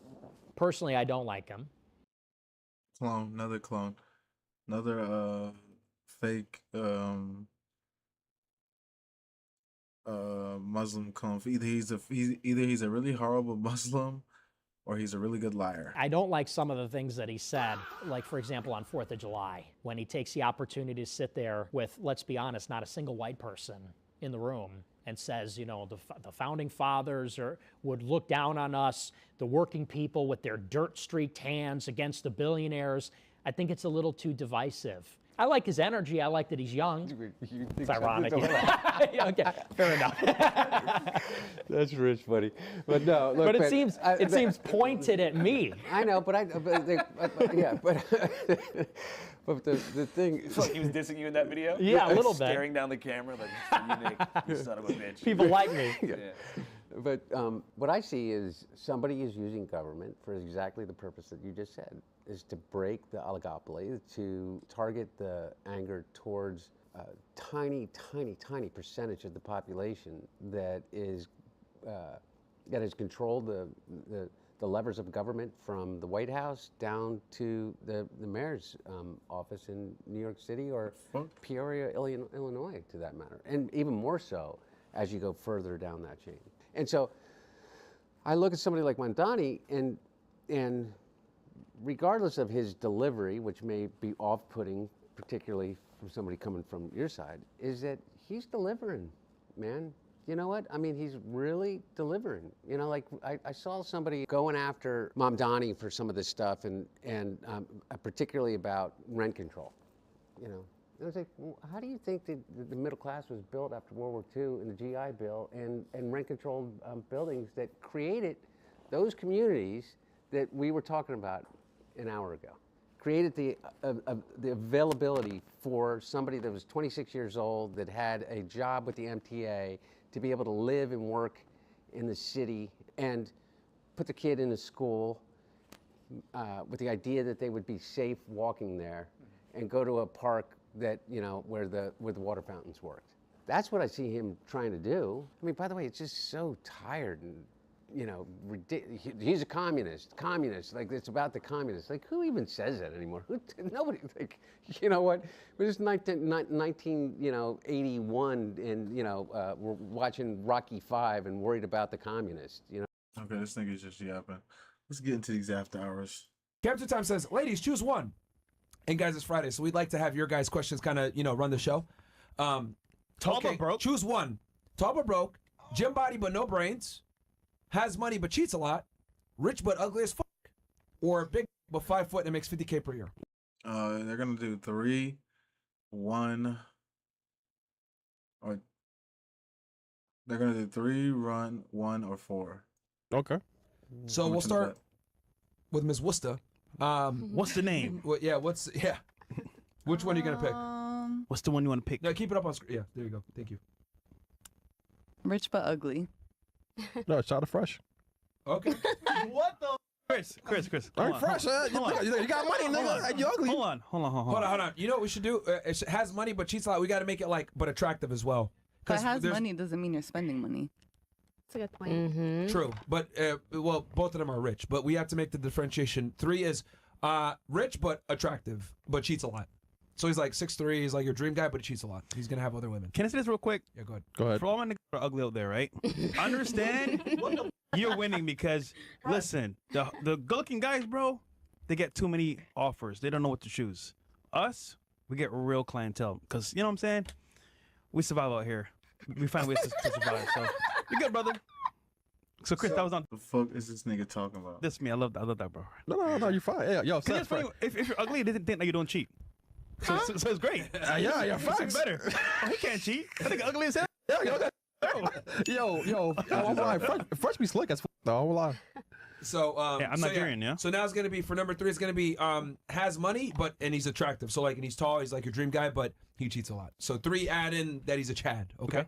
Personally, I don't like him. Another clone. Another fake Muslim clone. Either he's a really horrible Muslim or he's a really good liar. I don't like some of the things that he said, like, for example, on 4th of July, when he takes the opportunity to sit there with, let's be honest, not a single white person in the room, and says, you know, the founding fathers would look down on us, the working people with their dirt-streaked hands against the billionaires. I think it's a little too divisive. I like his energy. I like that he's young. It's ironic. Yeah, okay, fair enough. That's rich, buddy. But no, look, but it seems pointed at me. I know, but yeah, but but the thing. So he was dissing you in that video? Yeah, a little bit. Staring down the camera like, unique, you son of a bitch. People like me. Yeah. But what I see is somebody is using government for exactly the purpose that you just said, is to break the oligopoly, to target the anger towards a tiny, tiny, tiny percentage of the population that has controlled the levers of government from the White House down to the mayor's office in New York City or Peoria, Illinois, to that matter, and even more so as you go further down that chain. And so I look at somebody like Mamdani, and regardless of his delivery, which may be off-putting, particularly from somebody coming from your side, is that he's delivering, man. you know what? I mean, he's really delivering. You know, like I saw somebody going after Mamdani for some of this stuff, and particularly about rent control. You know, I was like, well, how do you think that the middle class was built after World War II in the GI Bill and rent-controlled buildings that created those communities that we were talking about an hour ago? Created the availability for somebody that was 26 years old, that had a job with the MTA, to be able to live and work in the city and put the kid in a school with the idea that they would be safe walking there, and go to a park that, you know, where the water fountains worked. That's what I see him trying to do. I mean, by the way, it's just so tired and, you know, ridiculous. He's a communist, like it's about the communists. Like, who even says that anymore? Nobody, like, you know what? We're just 1981 and, you know, we're watching Rocky V and worried about the communists, you know? Okay, this nigga's just yapping. Let's get into these after hours. Captain Time says, ladies, choose one. And guys, it's Friday, so we'd like to have your guys' questions kind of, you know, run the show. Tall but broke. Choose one. Tall but broke, gym body but no brains, has money but cheats a lot, rich but ugly as fuck, or big but 5 foot and makes $50K per year. They're gonna do 3, 1, or they're gonna do 3, 1, or 4. Okay. So we'll start with Ms. Worcester. What's the name? Which one are you gonna pick? What's the one you want to pick? No, keep it up on screen. Yeah, there you go. Thank you. Rich but ugly. No, shot of fresh. Okay. What the? Chris. I'm fresh. You got money, nigga. You ugly. Hold on. You know what we should do? It has money but cheats a lot. We got to make it but attractive as well. But has money doesn't mean you're spending money. That's a good point. True, but well, both of them are rich, but we have to make the differentiation. 3 is rich but attractive, but cheats a lot. So he's like 6'3", he's like your dream guy, but he cheats a lot. He's gonna have other women. Can I say this real quick? Yeah, go ahead. Go ahead. For all my niggas that are ugly out there, right? Understand? You're winning because, listen, the good-looking guys, bro, they get too many offers. They don't know what to choose. Us, we get real clientele because, you know what I'm saying? We survive out here. We find ways to survive. So you're good, brother. So Chris, that was on. The fuck is this nigga talking about? This me. I love that, bro. No, you're fine. Yeah, yo, it's funny, if you're ugly, they think that you don't cheat. So it's great. Yeah, facts. It's better. Oh, he can't cheat. I think ugly as hell. Yo, I'm lying. Fresh be slick as f. No, I'm lying. So I'm Nigerian, yeah. So now it's gonna be for number 3. It's gonna be has money, and he's attractive. So like, and he's tall. He's like your dream guy, but he cheats a lot. So 3, add in that he's a Chad. Okay.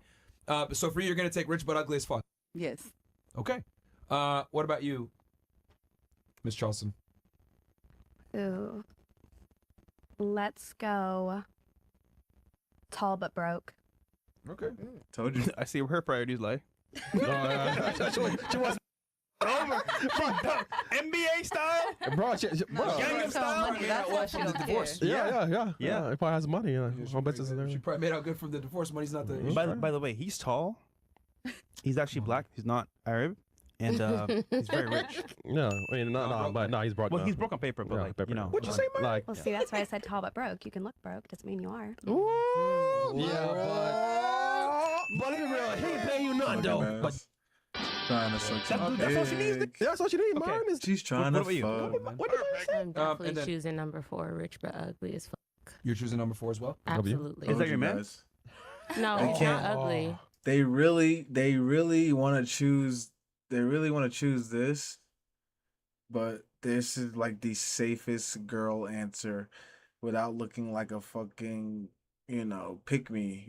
So for you, you're gonna take rich but ugly as fuck. Yes. Okay. What about you, Miss Charleston? Ooh. Let's go tall but broke. Okay. Told you. I see where her priorities lie. She was over. NBA style? Bro, Gangnam style? From the divorce. Yeah. He probably has money. She probably made out good from the divorce. Money's not the issue. By the way, he's tall. He's actually black. He's not Arab. And he's very rich. No, I mean, no, he's broke. Well, he's broke on paper, but you know. What'd you say, man? Well, see, that's why I said tall but broke. You can look broke, doesn't mean you are. Ooh, yeah, but let me be real. He ain't paying you nothing, though. But trying to suck that's all she needs. That's all she needs. Mine is. She's trying to I'm definitely choosing number 4, rich but ugly as fuck. You're choosing number 4 as well? Absolutely. Is that your man? No, he's not ugly. They really want to choose. They really want to choose this, but this is like the safest girl answer without looking like a fucking, pick me,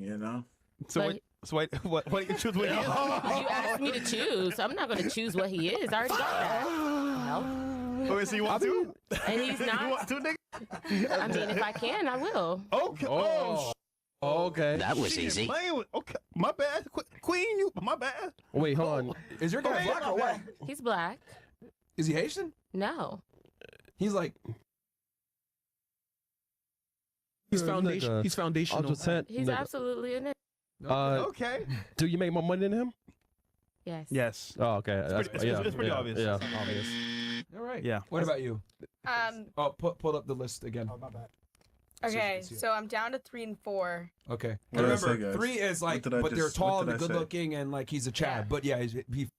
So what do you choose what he is? You asked me to choose. I'm not going to choose what he is. I already got that. No. Oh, so you want to? And he's not. You want to, nigga? I mean, if I can, I will. Okay. Okay. That was easy. Okay, my bad. Queen, my bad. Wait, hold on. Is your guy black or white? He's black. Is he Haitian? No. He's like. He's foundation. He's foundational. He's absolutely a nigga. Okay. Do you make more money than him? Yes. Yes. Oh, okay. It's pretty obvious. Yeah. Obvious. All right. Yeah. What about you? Pull up the list again. Oh, my bad. decision. Okay, so I'm down to 3 and 4. Okay. What And did I say, remember, guys? 3 is like, What did I but they're just- tall what and did I good say? looking, and like he's a Chad. But yeah, he.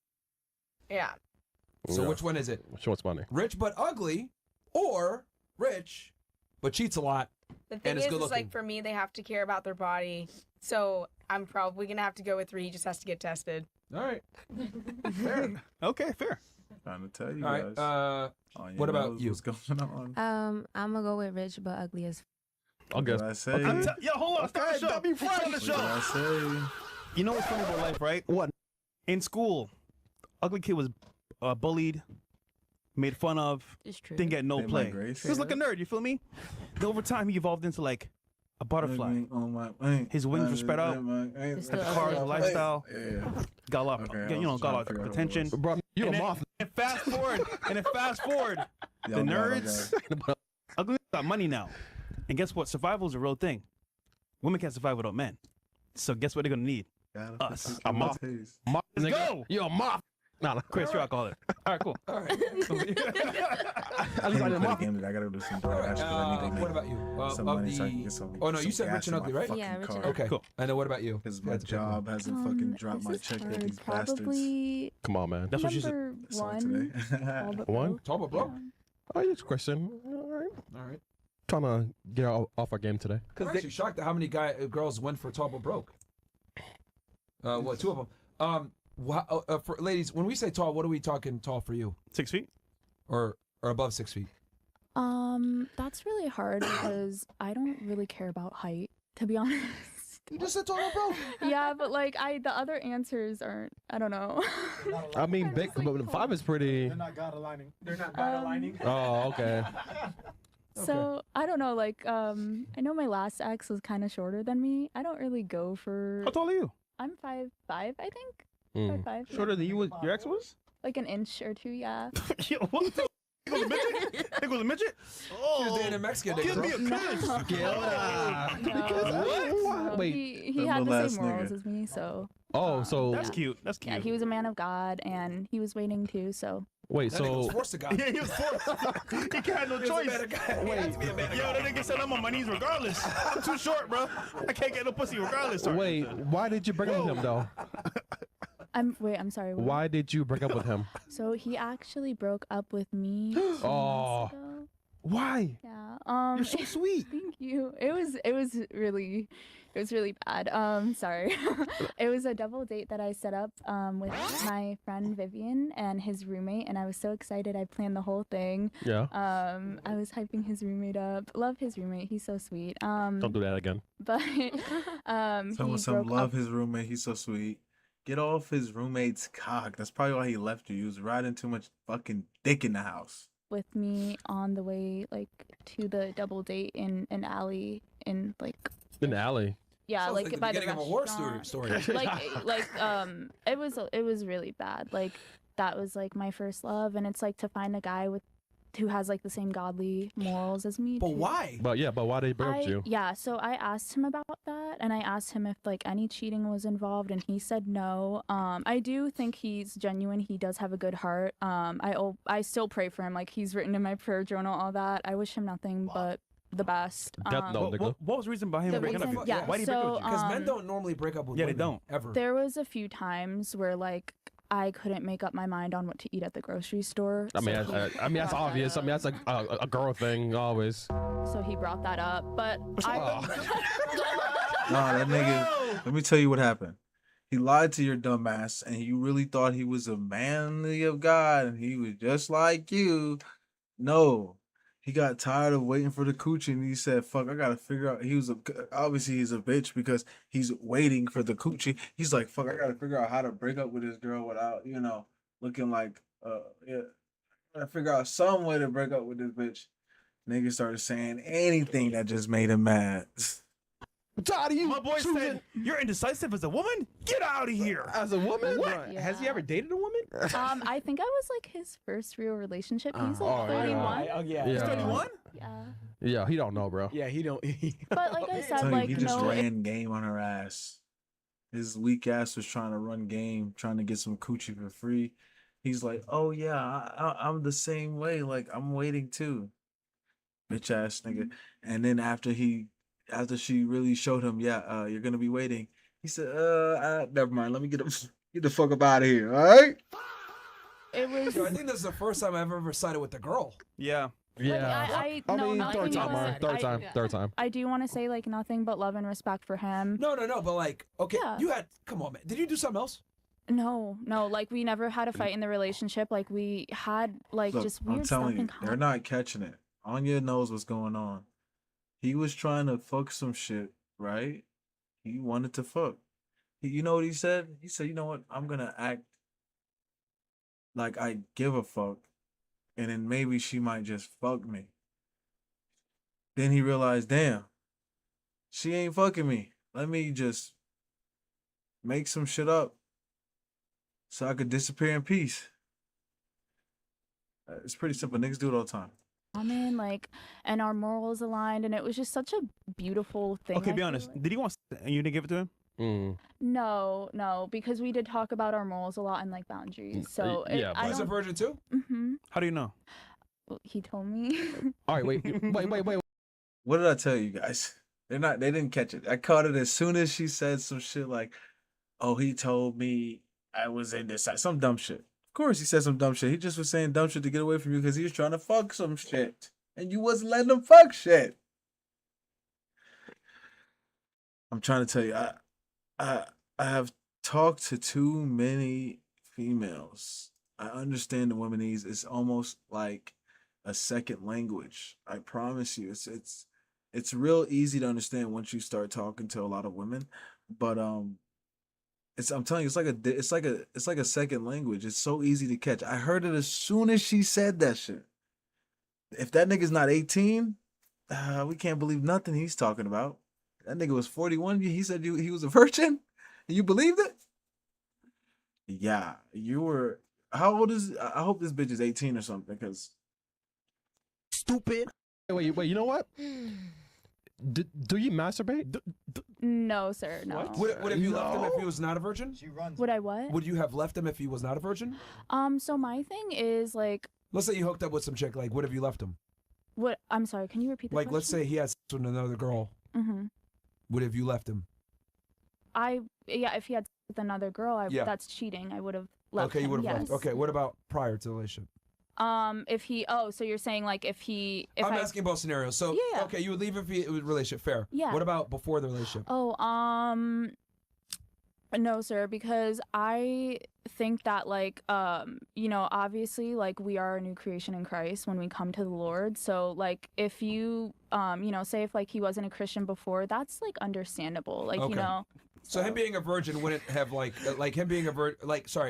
Yeah. So Yeah. which one is it? Which one's funny? Rich but ugly, or rich but cheats a lot The thing and is, is good looking? like for me, they have to care about their body. So I'm probably gonna have to go with 3. He just has to get tested. All right. Fair. Okay, fair. Trying to tell you All right. guys. What about you? What's going on? I'm gonna go with rich but ugly as. I'll guess. What did I say? Okay. Yo, hold on. Start the show. that'd be Start the What did show. I say? You know what's funny about life, right? What? In school, ugly kid was bullied, made fun of, It's true. didn't get no Ain't my play. grace. He was like a nerd, you feel me? Then over time, he evolved into like a butterfly. His wings were spread out. Had the cars, the lifestyle. Yeah. Got a lot, Okay, I got was a trying lot to figure of out what it attention. was. Bro, you a And then- moth. And fast forward, the Young bottle nerds, guy. ugly got money now. And guess what? Survival is a real thing. Women can't survive without men. So guess what they're gonna need? Gotta Us. put A some moth. taste. Moth, Let's nigga. go. You're a moth. Nah, Chris, you're alcoholic. All right, cool. All right. at least I didn't Play moth. the game today. I gotta do some All DoorDash right. 'cause I need to what make about you? some Of money so I can the. get some. Oh no, you some said rich gas and in ugly, my right? fucking Yeah, rich and car. Okay. Cool. And then what about you? Because You my had to pick one. job hasn't fucking dropped my This is check yet. hard. These bastards. Probably Come on, man. That's what she said. number Song one. today. all but One? broke. Tall but broke. Oh, it's Christian. All right. All right. Trying to get off our game today. I'm actually shocked at how many girls went for tall but broke. Well, 2 of them. For ladies, when we say tall, what are we talking tall for you? 6 feet? Or above 6 feet? That's really hard because I don't really care about height, to be honest. You just said tall but broke. Yeah, but like the other answers aren't. I don't know. I mean, big, but 5 is pretty. They're not God aligning. They're not God aligning. Oh, okay. So I don't know. Like I know my last ex was kind of shorter than me. I don't really go for. How tall are you? I'm 5'5", I think. Mm. 5'5". Shorter than you was, your ex was? Like an inch or 2, yeah. Yo, what the? He was a midget? He was a midget? She was dating a Mexican Give nigga, me a bro. kiss. No, Wait. he had the little same ass morals nigga. as me, so. Oh, so That's cute. That's cute. Yeah, he was a man of God, and he was waiting too. So. wait, That nigga was so forced to God. Yeah, he was forced. He had no He was a choice. man of God. He had to be a man of Yo, God. that nigga said I'm on my knees regardless. I'm too short, bro. I can't get no pussy regardless. Sorry. wait, why did you break up with him though? I'm sorry. what? Why did you break up with him? So he actually broke up with me. 2 months Oh. ago. Why? Yeah. You're so sweet. Thank you. It was really bad. Sorry. It was a double date that I set up with my friend Vivian and his roommate, and I was so excited. I planned the whole thing. Yeah. I was hyping his roommate up. Love his roommate. He's so sweet. Don't do that again. But Someone he broke love up. his roommate. He's so sweet. Get off his roommate's cock. That's probably why he left you. He was riding too much fucking dick in the house. With me on the way like to the double date in an alley in like In the alley. yeah Sounds like the by the beginning of a war restaurant. story. it was really bad. Like that was like my first love, and it's like to find a guy who has like the same godly morals as me. But too. why? But yeah, but why did he break up with you? Yeah, so I asked him about that, and I asked him if like any cheating was involved, and he said no. I do think he's genuine. He does have a good heart. I still pray for him. Like he's written in my prayer journal, all that. I wish him nothing but the best. Death note, nigga. What was the reason behind him The breaking up reason- with you? yeah, Why did he break up so, with you? Because men don't normally break up with Yeah, they women, don't. ever. There was a few times where like I couldn't make up my mind on what to eat at the grocery store. I mean, so that's obvious. I mean, that's like a girl thing always. So he brought that up, but I. Nah, that nigga. Let me tell you what happened. He lied to your dumb ass, and you really thought he was a manly of God, and he was just like you. No, he got tired of waiting for the coochie, and he said, "Fuck, I gotta figure out." Obviously he's a bitch because he's waiting for the coochie. He's like, "Fuck, I gotta figure out how to break up with this girl without, looking like, yeah, I gotta figure out some way to break up with this bitch." Nigga started saying anything that just made him mad. I'm tired of you. My boy said, "You're indecisive as a woman. Get out of here." As a woman? What? Yeah. Has he ever dated a woman? I think I was like his first real relationship. He's Oh, like yeah. 31. Oh, yeah. Yeah. 21? Yeah. Yeah, he don't know, bro. Yeah, he don't. But like I said, Tell you, like he just no, ran game on her ass. His weak ass was trying to run game, trying to get some coochie for free. He's like, "Oh yeah, I'm the same way. Like I'm waiting too." bitch ass nigga. And then after she really showed him, you're gonna be waiting. He said, never mind. Let me get the fuck up out of here. All right. It was. Yo, I think this is the first time I've ever sided with the girl. Yeah. Yeah. I I mean, nothing third time, but- Mar. Third time. I do want to say like nothing but love and respect for him. No, but like, okay, Yeah. you had, come on, man. Did you do something else? No, like we never had a fight in the relationship. Like we had like Look, just I'm weird stuff telling in you, common. they're not catching it. Anya knows what's going on. He was trying to fuck some shit, right? He wanted to fuck. You know what he said? He said, you know what? I'm gonna act like I give a fuck, and then maybe she might just fuck me. Then he realized, damn, she ain't fucking me. Let me just make some shit up so I could disappear in peace. It's pretty simple. Niggas do it all the time. Common, like, and our morals aligned, and it was just such a beautiful thing. Okay, I be feel honest. like. Did he want and you didn't give it to him? No, because we did talk about our morals a lot and like boundaries. So yeah, I He's a don't. virgin too? Mm-hmm. How do you know? He told me. All right, wait. What did I tell you guys? They didn't catch it. I caught it as soon as she said some shit like, oh, he told me I was in this, some dumb shit. Of course he said some dumb shit. He just was saying dumb shit to get away from you because he was trying to fuck some shit. And you wasn't letting him fuck shit. I'm trying to tell you, I have talked to too many females. I understand the womanese. It's almost like a second language. I promise you, it's real easy to understand once you start talking to a lot of women. But I'm telling you, it's like a second language. It's so easy to catch. I heard it as soon as she said that shit. If that nigga's not 18, we can't believe nothing he's talking about. That nigga was 41. He said he was a virgin, and you believed it? Yeah, you were. How old is? I hope this bitch is 18 or something. Because Stupid. Wait. You know what? Do you masturbate? No, sir. No. Would have you left him if he was not a virgin? Would I what? Would you have left him if he was not a virgin? So my thing is like, Let's say you hooked up with some chick. Like, would have you left him? what? I'm sorry. Can you repeat the Like, question? let's say he had sex with another girl. Mm-hmm. Would have you left him? If he had sex with another girl, Yeah. that's cheating. I would have left Okay, you him, would have yes. left. Okay, what about prior to the relationship? If he, so you're saying like if I'm asking both scenarios. So, Yeah. okay, you would leave if it was a relationship. Fair. Yeah. What about before the relationship? No, sir, because I think that like obviously like we are a new creation in Christ when we come to the Lord. So like if you say if like he wasn't a Christian before, that's like understandable. Like Okay. So him being a virgin wouldn't have him being a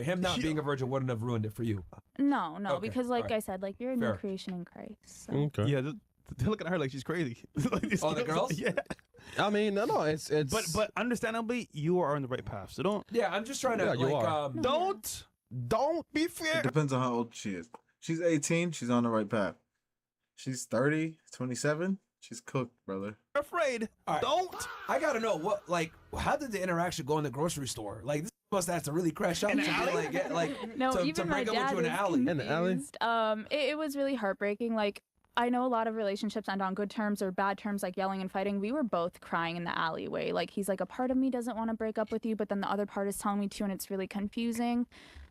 him not being a virgin wouldn't have ruined it for you. No, Okay, because like alright. I said, like you're a Fair. new creation in Christ. So. Okay. Yeah, they're looking at her like she's crazy. Oh, the girls? Yeah. I mean, no, it's. But understandably, you are on the right path. So don't. Yeah, I'm just trying to Yeah, you like are. Don't be fair. it depends on how old she is. She's 18. She's on the right path. She's 30, 27. She's cooked, brother. Afraid. All right. Don't. I gotta know how did the interaction go in the grocery store? Like this must have to really crash out. In the to alley? No, to even my break up with dad you in is the alley. In the alley? confused. It was really heartbreaking. Like I know a lot of relationships end on good terms or bad terms, like yelling and fighting. We were both crying in the alleyway. Like he's like, a part of me doesn't want to break up with you, but then the other part is telling me to, and it's really confusing.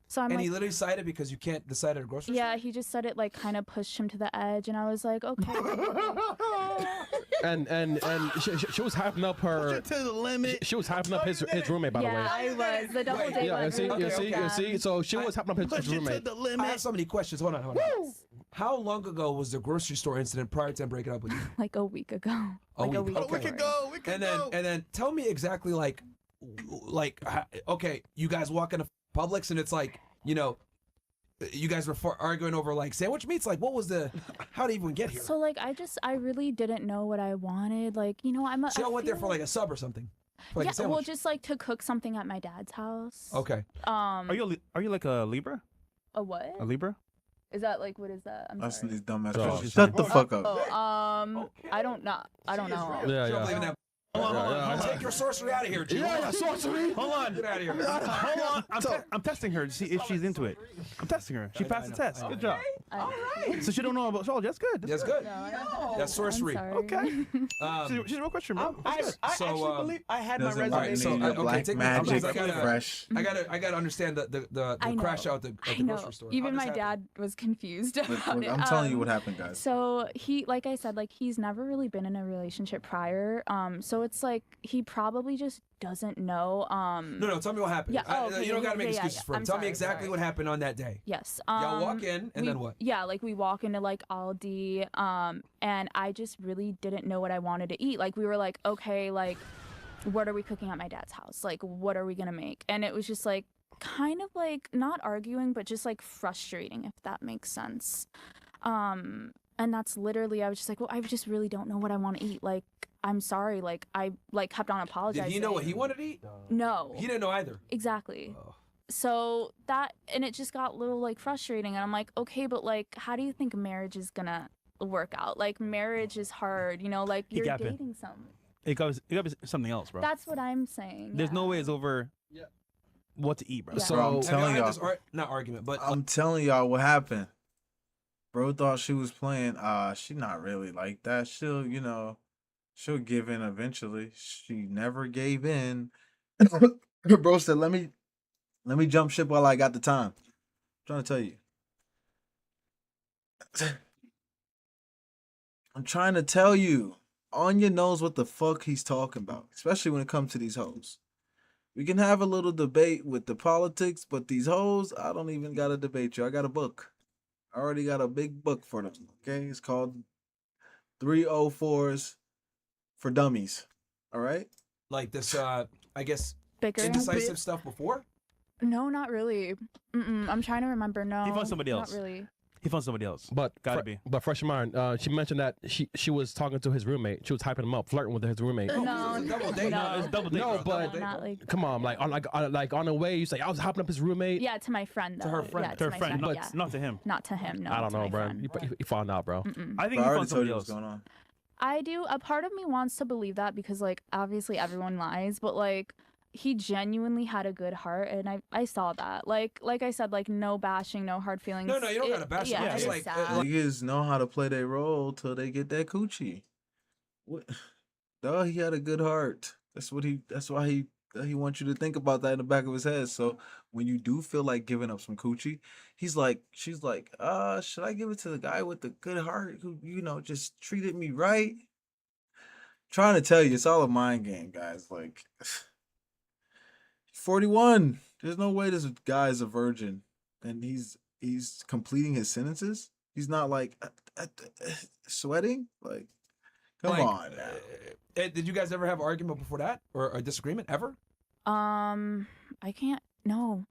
So I'm And like, he literally sided because you can't decide at a grocery store? yeah, he just said it like kind of pushed him to the edge, and I was like, okay. and she was hyping up her. To the limit. She was hyping up his roommate, by the way. Yeah, I was. The double date Yeah, was you really see. So she was hyping up his roommate. I have so many questions. Hold on. How long ago was the grocery store incident prior to him breaking up with you? like a week ago. A like week. a week Okay. ago. And then tell me exactly okay, you guys walk into Publix and it's like, you guys were arguing over like sandwich meats. Like, what was how did you even get here? So like I really didn't know what I wanted. Like, I'm a. So y'all went there for like a sub or something. For, like, a yeah, well, sandwich? just like to cook something at my dad's house. Okay. Are you like a Libra? A what? A Libra? Is that like what is that? I'm That's sorry. these dumbass Oh, questions. Shut the fuck up. I don't know. I don't know. Yeah, She don't yeah. believe in that. Hold on. Take your sorcery out of here, G. Yeah, sorcery. Hold on. Get out of here. Hold on. I'm testing her to see if she's into it. I'm testing her. She passed the test. Good job. All right. So she don't know about astrology. That's good. That's good. That's sorcery. Okay. She's a real question, bro. I actually believe I had my doesn't resume. need black take magic fresh. fresh. I gotta understand the I know. crash out at the grocery store. Even How my this happened? dad was confused Look, about it. I'm telling you what happened, guys. So he, like I said, like he's never really been in a relationship prior. So it's like he probably just doesn't know. No, tell me what happened. Yeah, You don't gotta make excuses for him. I'm Tell me sorry, exactly sorry. what happened on that day. Yes. Y'all walk in and then what? Yeah, like we walk into like Aldi, and I just really didn't know what I wanted to eat. Like we were like, okay, like what are we cooking at my dad's house? Like what are we gonna make? And it was just like kind of like not arguing, but just like frustrating, if that makes sense. And that's literally, I was just like, well, I just really don't know what I want to eat. Like, I'm sorry. Like, I like kept on apologizing. Did he know what he wanted to eat? No. He didn't know either. Exactly. So that, and it just got a little like frustrating. And I'm like, okay, but like, how do you think marriage is gonna work out? Like, marriage is hard, you know, like you're dating someone. It gotta be something else, bro. That's what I'm saying. There's no way it's over what to eat, bro. Yeah. So I'm telling y'all, not argument, but I'm telling y'all what happened. Bro thought she was playing. She not really like that. She'll, she'll give in eventually. She never gave in. Bro said, "Let me jump ship while I got the time." I'm trying to tell you. I'm trying to tell you. Anya knows what the fuck he's talking about, especially when it comes to these hoes. We can have a little debate with the politics, but these hoes, I don't even got to debate you. I got a book. I already got a big book for them, okay? It's called 304s for Dummies, all right? Like this, I guess, Bigger. indecisive stuff before? No, not really. I'm trying to remember. No. He found somebody else. Not really. He found somebody else. But gotta be. But fresh in mind, she mentioned that she was talking to his roommate. She was hyping him up, flirting with his roommate. No, it's a double date. no. It's double date. No, bro. but not like. come on, like on the way, you say I was hyping up his roommate. Yeah, to my friend though. her friend. Yeah, To her my friend, yeah. not to him. Not to him. No. I don't to know, my bro. friend. You found out, bro. I think Bro, I he already found told somebody you what's else. going on. I do. A part of me wants to believe that because like obviously everyone lies, but like he genuinely had a good heart, and I saw that. Like I said, like no bashing, no hard feelings. No, you don't gotta bash them. Yeah, Just it's like, sad. Niggas know how to play their role till they get that coochie. What? Duh, he had a good heart. That's why he wants you to think about that in the back of his head. So when you do feel like giving up some coochie, she's like, should I give it to the guy with the good heart who, just treated me right? Trying to tell you, it's all a mind game, guys. Like 41. There's no way this guy is a virgin and he's completing his sentences. He's not like sweating. Like, come on now. Did you guys ever have an argument before that or a disagreement ever? I can't. No.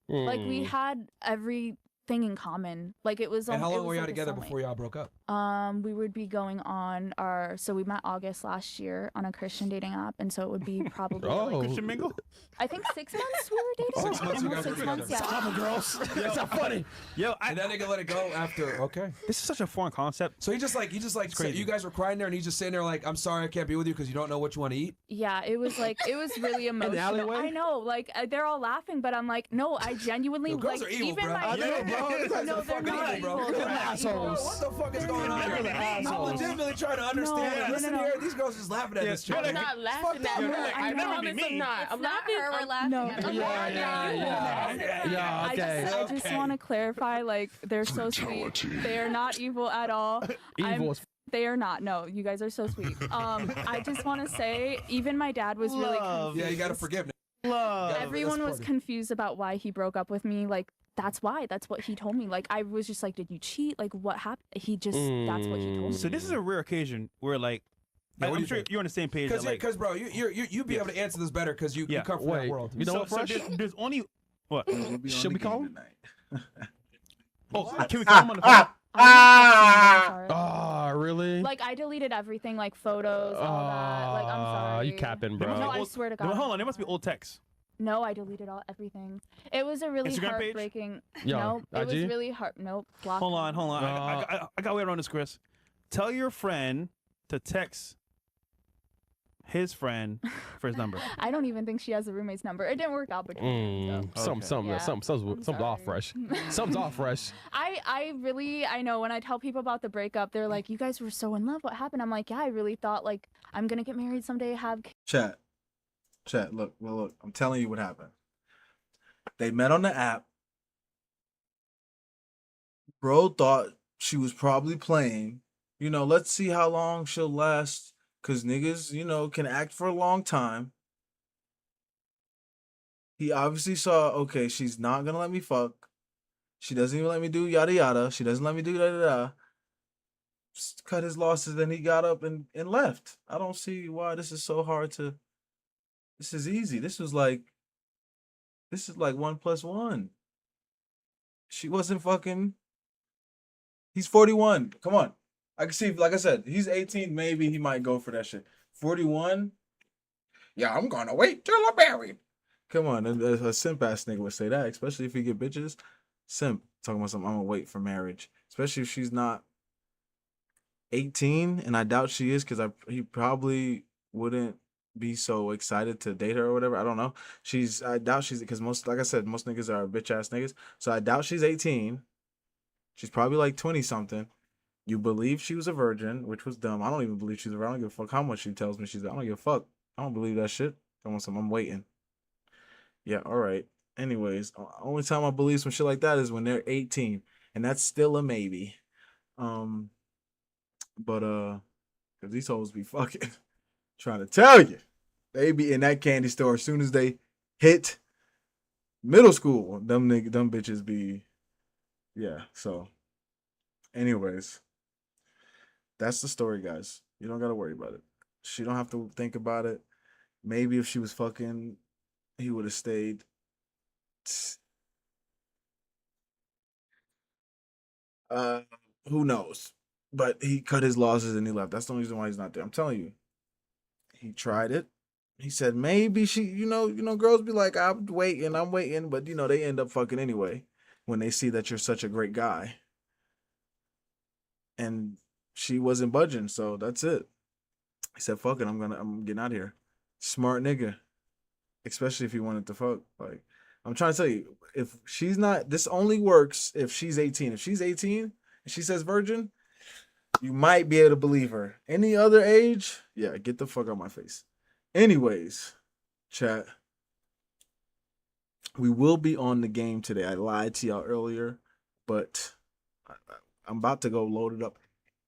Like we had everything in common. Like it was. And how it long was were y'all like a together soulmate. before y'all broke up? We would be going on so we met August last year on a Christian dating app, and so it would be probably like, Christian mingle? I think 6 months we were dating. 6 months you guys were 6 months, together. yeah. Stop it, girls. It's not funny. Yo, And that nigga let it go after. Okay. this is such a foreign concept. So he just like crazy. you guys were crying there and he's just sitting there like, I'm sorry I can't be with you because you don't know what you want to eat. Yeah, it was really emotional. alleyway? I know, like they're all laughing, but I'm like, no, I genuinely Yo, girls like are evil, even bro. my I know, bro. You guys no, are they're fucking not evil, bro. evil. They're They're not assholes. evil. What the fuck is going on They're here? the I'm assholes. legitimately trying to understand. No, Listen no. here, these girls just laughing at this shit. I'm not laughing at her. I promise I'm not. I'm not her. We're laughing No. at her. Yeah, okay. I just want to clarify, like they're so sweet. They are not evil at all. Evil as They are not. No, you guys are so sweet. I just want to say, even my dad was really confused. Yeah, you gotta forgive me. Everyone was confused about why he broke up with me. Like, that's why. That's what he told me. Like, I was just like, did you cheat? Like, what happened? He just, that's what he told me. So this is a rare occasion where like, I'm sure you're on the same page. Because bro, you be able to answer this better because you come from that world. You know what, Fresh? There's only what? Should we call him? Oh, can we call him on the phone? Ah, really? Like, I deleted everything, like photos, all that. Like, I'm sorry. You capping, bro. No, I swear to God. Hold on, there must be old texts. No, I deleted everything. It was a really Instagram page? heartbreaking. Yo, no, it was IG? really hard. Nope. Blocked Hold him. on. I got way around this, Chris. Tell your friend to text his friend for his number. I don't even think she has a roommate's number. It didn't work out between them. So. Something's off fresh. Something's off fresh. I know when I tell people about the breakup, they're like, "You guys were so in love. What happened?" I'm like, "Yeah, I really thought like I'm gonna get married someday, have kids." Chat. Look. I'm telling you what happened. They met on the app. Bro thought she was probably playing. Let's see how long she'll last. Cause niggas, can act for a long time. He obviously saw, okay, she's not gonna let me fuck. She doesn't even let me do yada yada. She doesn't let me do da da da. Cut his losses, then he got up and left. I don't see why this is so hard to. This is easy. This is like 1+1. She wasn't fucking. He's 41. Come on. I can see, like I said, he's 18. Maybe he might go for that shit. 41. Yeah, I'm gonna wait till I'm married. Come on, a simp ass nigga would say that, especially if he get bitches. Simp talking about something. I'm gonna wait for marriage, especially if she's not 18, and I doubt she is, because he probably wouldn't be so excited to date her or whatever. I don't know. I doubt she's, because like I said, most niggas are bitch ass niggas. So I doubt she's 18. She's probably like 20 something. You believe she was a virgin, which was dumb. I don't even believe she's a virgin. I don't give a fuck how much she tells me she's. I don't give a fuck. I don't believe that shit. I'm waiting. Yeah, all right. Anyways, only time I believe some shit like that is when they're 18, and that's still a maybe. But cause these hoes be fucking trying to tell you, they be in that candy store as soon as they hit middle school. Them bitches be, yeah. So, anyways, that's the story, guys. You don't gotta worry about it. She don't have to think about it. Maybe if she was fucking, he would have stayed. Who knows? But he cut his losses and he left. That's the only reason why he's not there. I'm telling you. He tried it. He said maybe she, girls be like, I'm waiting, but they end up fucking anyway when they see that you're such a great guy. And she wasn't budging, so that's it. He said, fuck it, I'm getting out of here. Smart nigga. Especially if he wanted to fuck. Like, I'm trying to tell you, if she's not, this only works if she's 18. If she's 18 and she says virgin, you might be able to believe her. Any other age, yeah, get the fuck out of my face. Anyways, chat. We will be on the game today. I lied to y'all earlier, but I'm about to go load it up.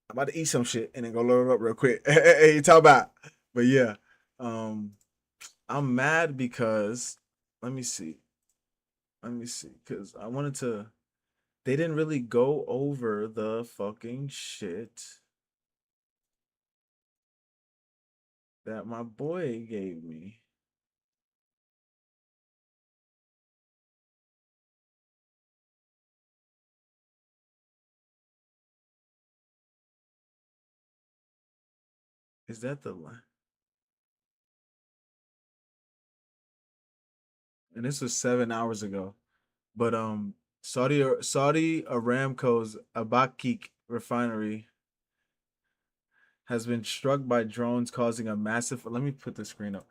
I'm about to eat some shit and then go load it up real quick. Hey, talk about. But yeah, I'm mad because let me see, because I wanted to. They didn't really go over the fucking shit that my boy gave me. Is that the line? And this was 7 hours ago. But Saudi Aramco's Abaqaiq refinery has been struck by drones causing a massive, let me put the screen up,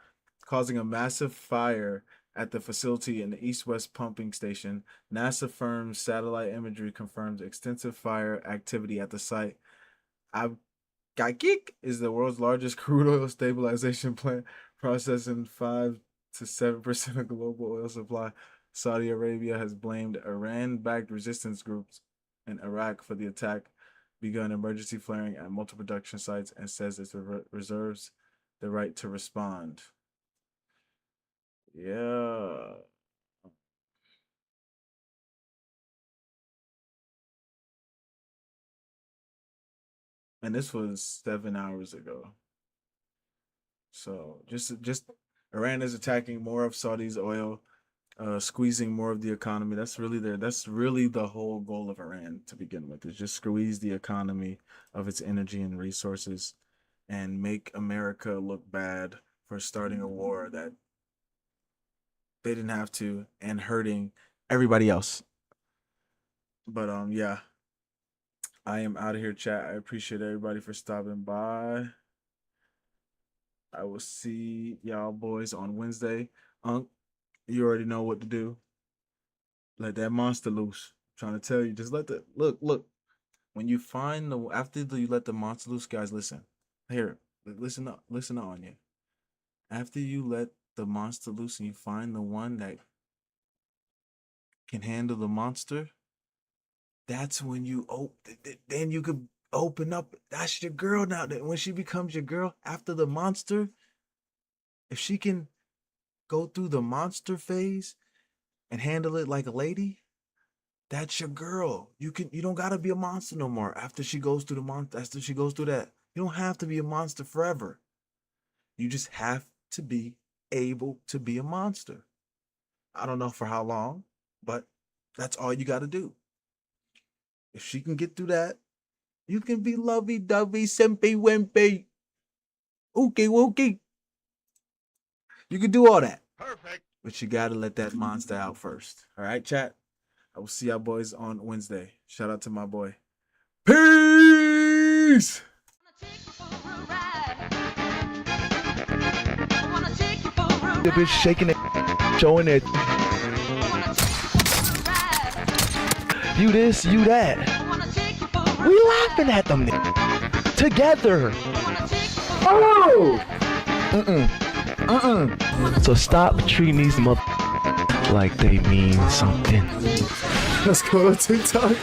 causing a massive fire at the facility in the east-west pumping station. NASA firm's satellite imagery confirms extensive fire activity at the site. Abqaiq is the world's largest crude oil stabilization plant, processing 5 to 7% of global oil supply. Saudi Arabia has blamed Iran-backed resistance groups in Iraq for the attack, begun emergency flaring at multiple production sites, and says it reserves the right to respond. Yeah. And this was 7 hours ago. So just Iran is attacking more of Saudi's oil, squeezing more of the economy. That's really the whole goal of Iran to begin with, is just squeeze the economy of its energy and resources and make America look bad for starting a war that they didn't have to and hurting everybody else. But yeah. I am out of here, chat. I appreciate everybody for stopping by. I will see y'all boys on Wednesday. Unc, you already know what to do. Let that monster loose. I'm trying to tell you, just let the look. When you find after you let the monster loose, guys, listen. Here, listen up on you. After you let the monster loose and you find the one that can handle the monster, that's when you then you could open up. That's your girl now. When she becomes your girl after the monster, if she can go through the monster phase and handle it like a lady, that's your girl. You don't gotta be a monster no more after she goes through that. You don't have to be a monster forever. You just have to be able to be a monster. I don't know for how long, but that's all you gotta do. If she can get through that, you can be lovey-dovey, simpy-wimpy, ookie-wookie. You can do all that. Perfect. But you gotta let that monster out first. All right, chat? I will see y'all boys on Wednesday. Shout out to my boy. Peace! The bitch shaking it, showing it. You this, you that. We laughing at them together. Oh! So stop treating these like they mean something. Let's go to TikTok.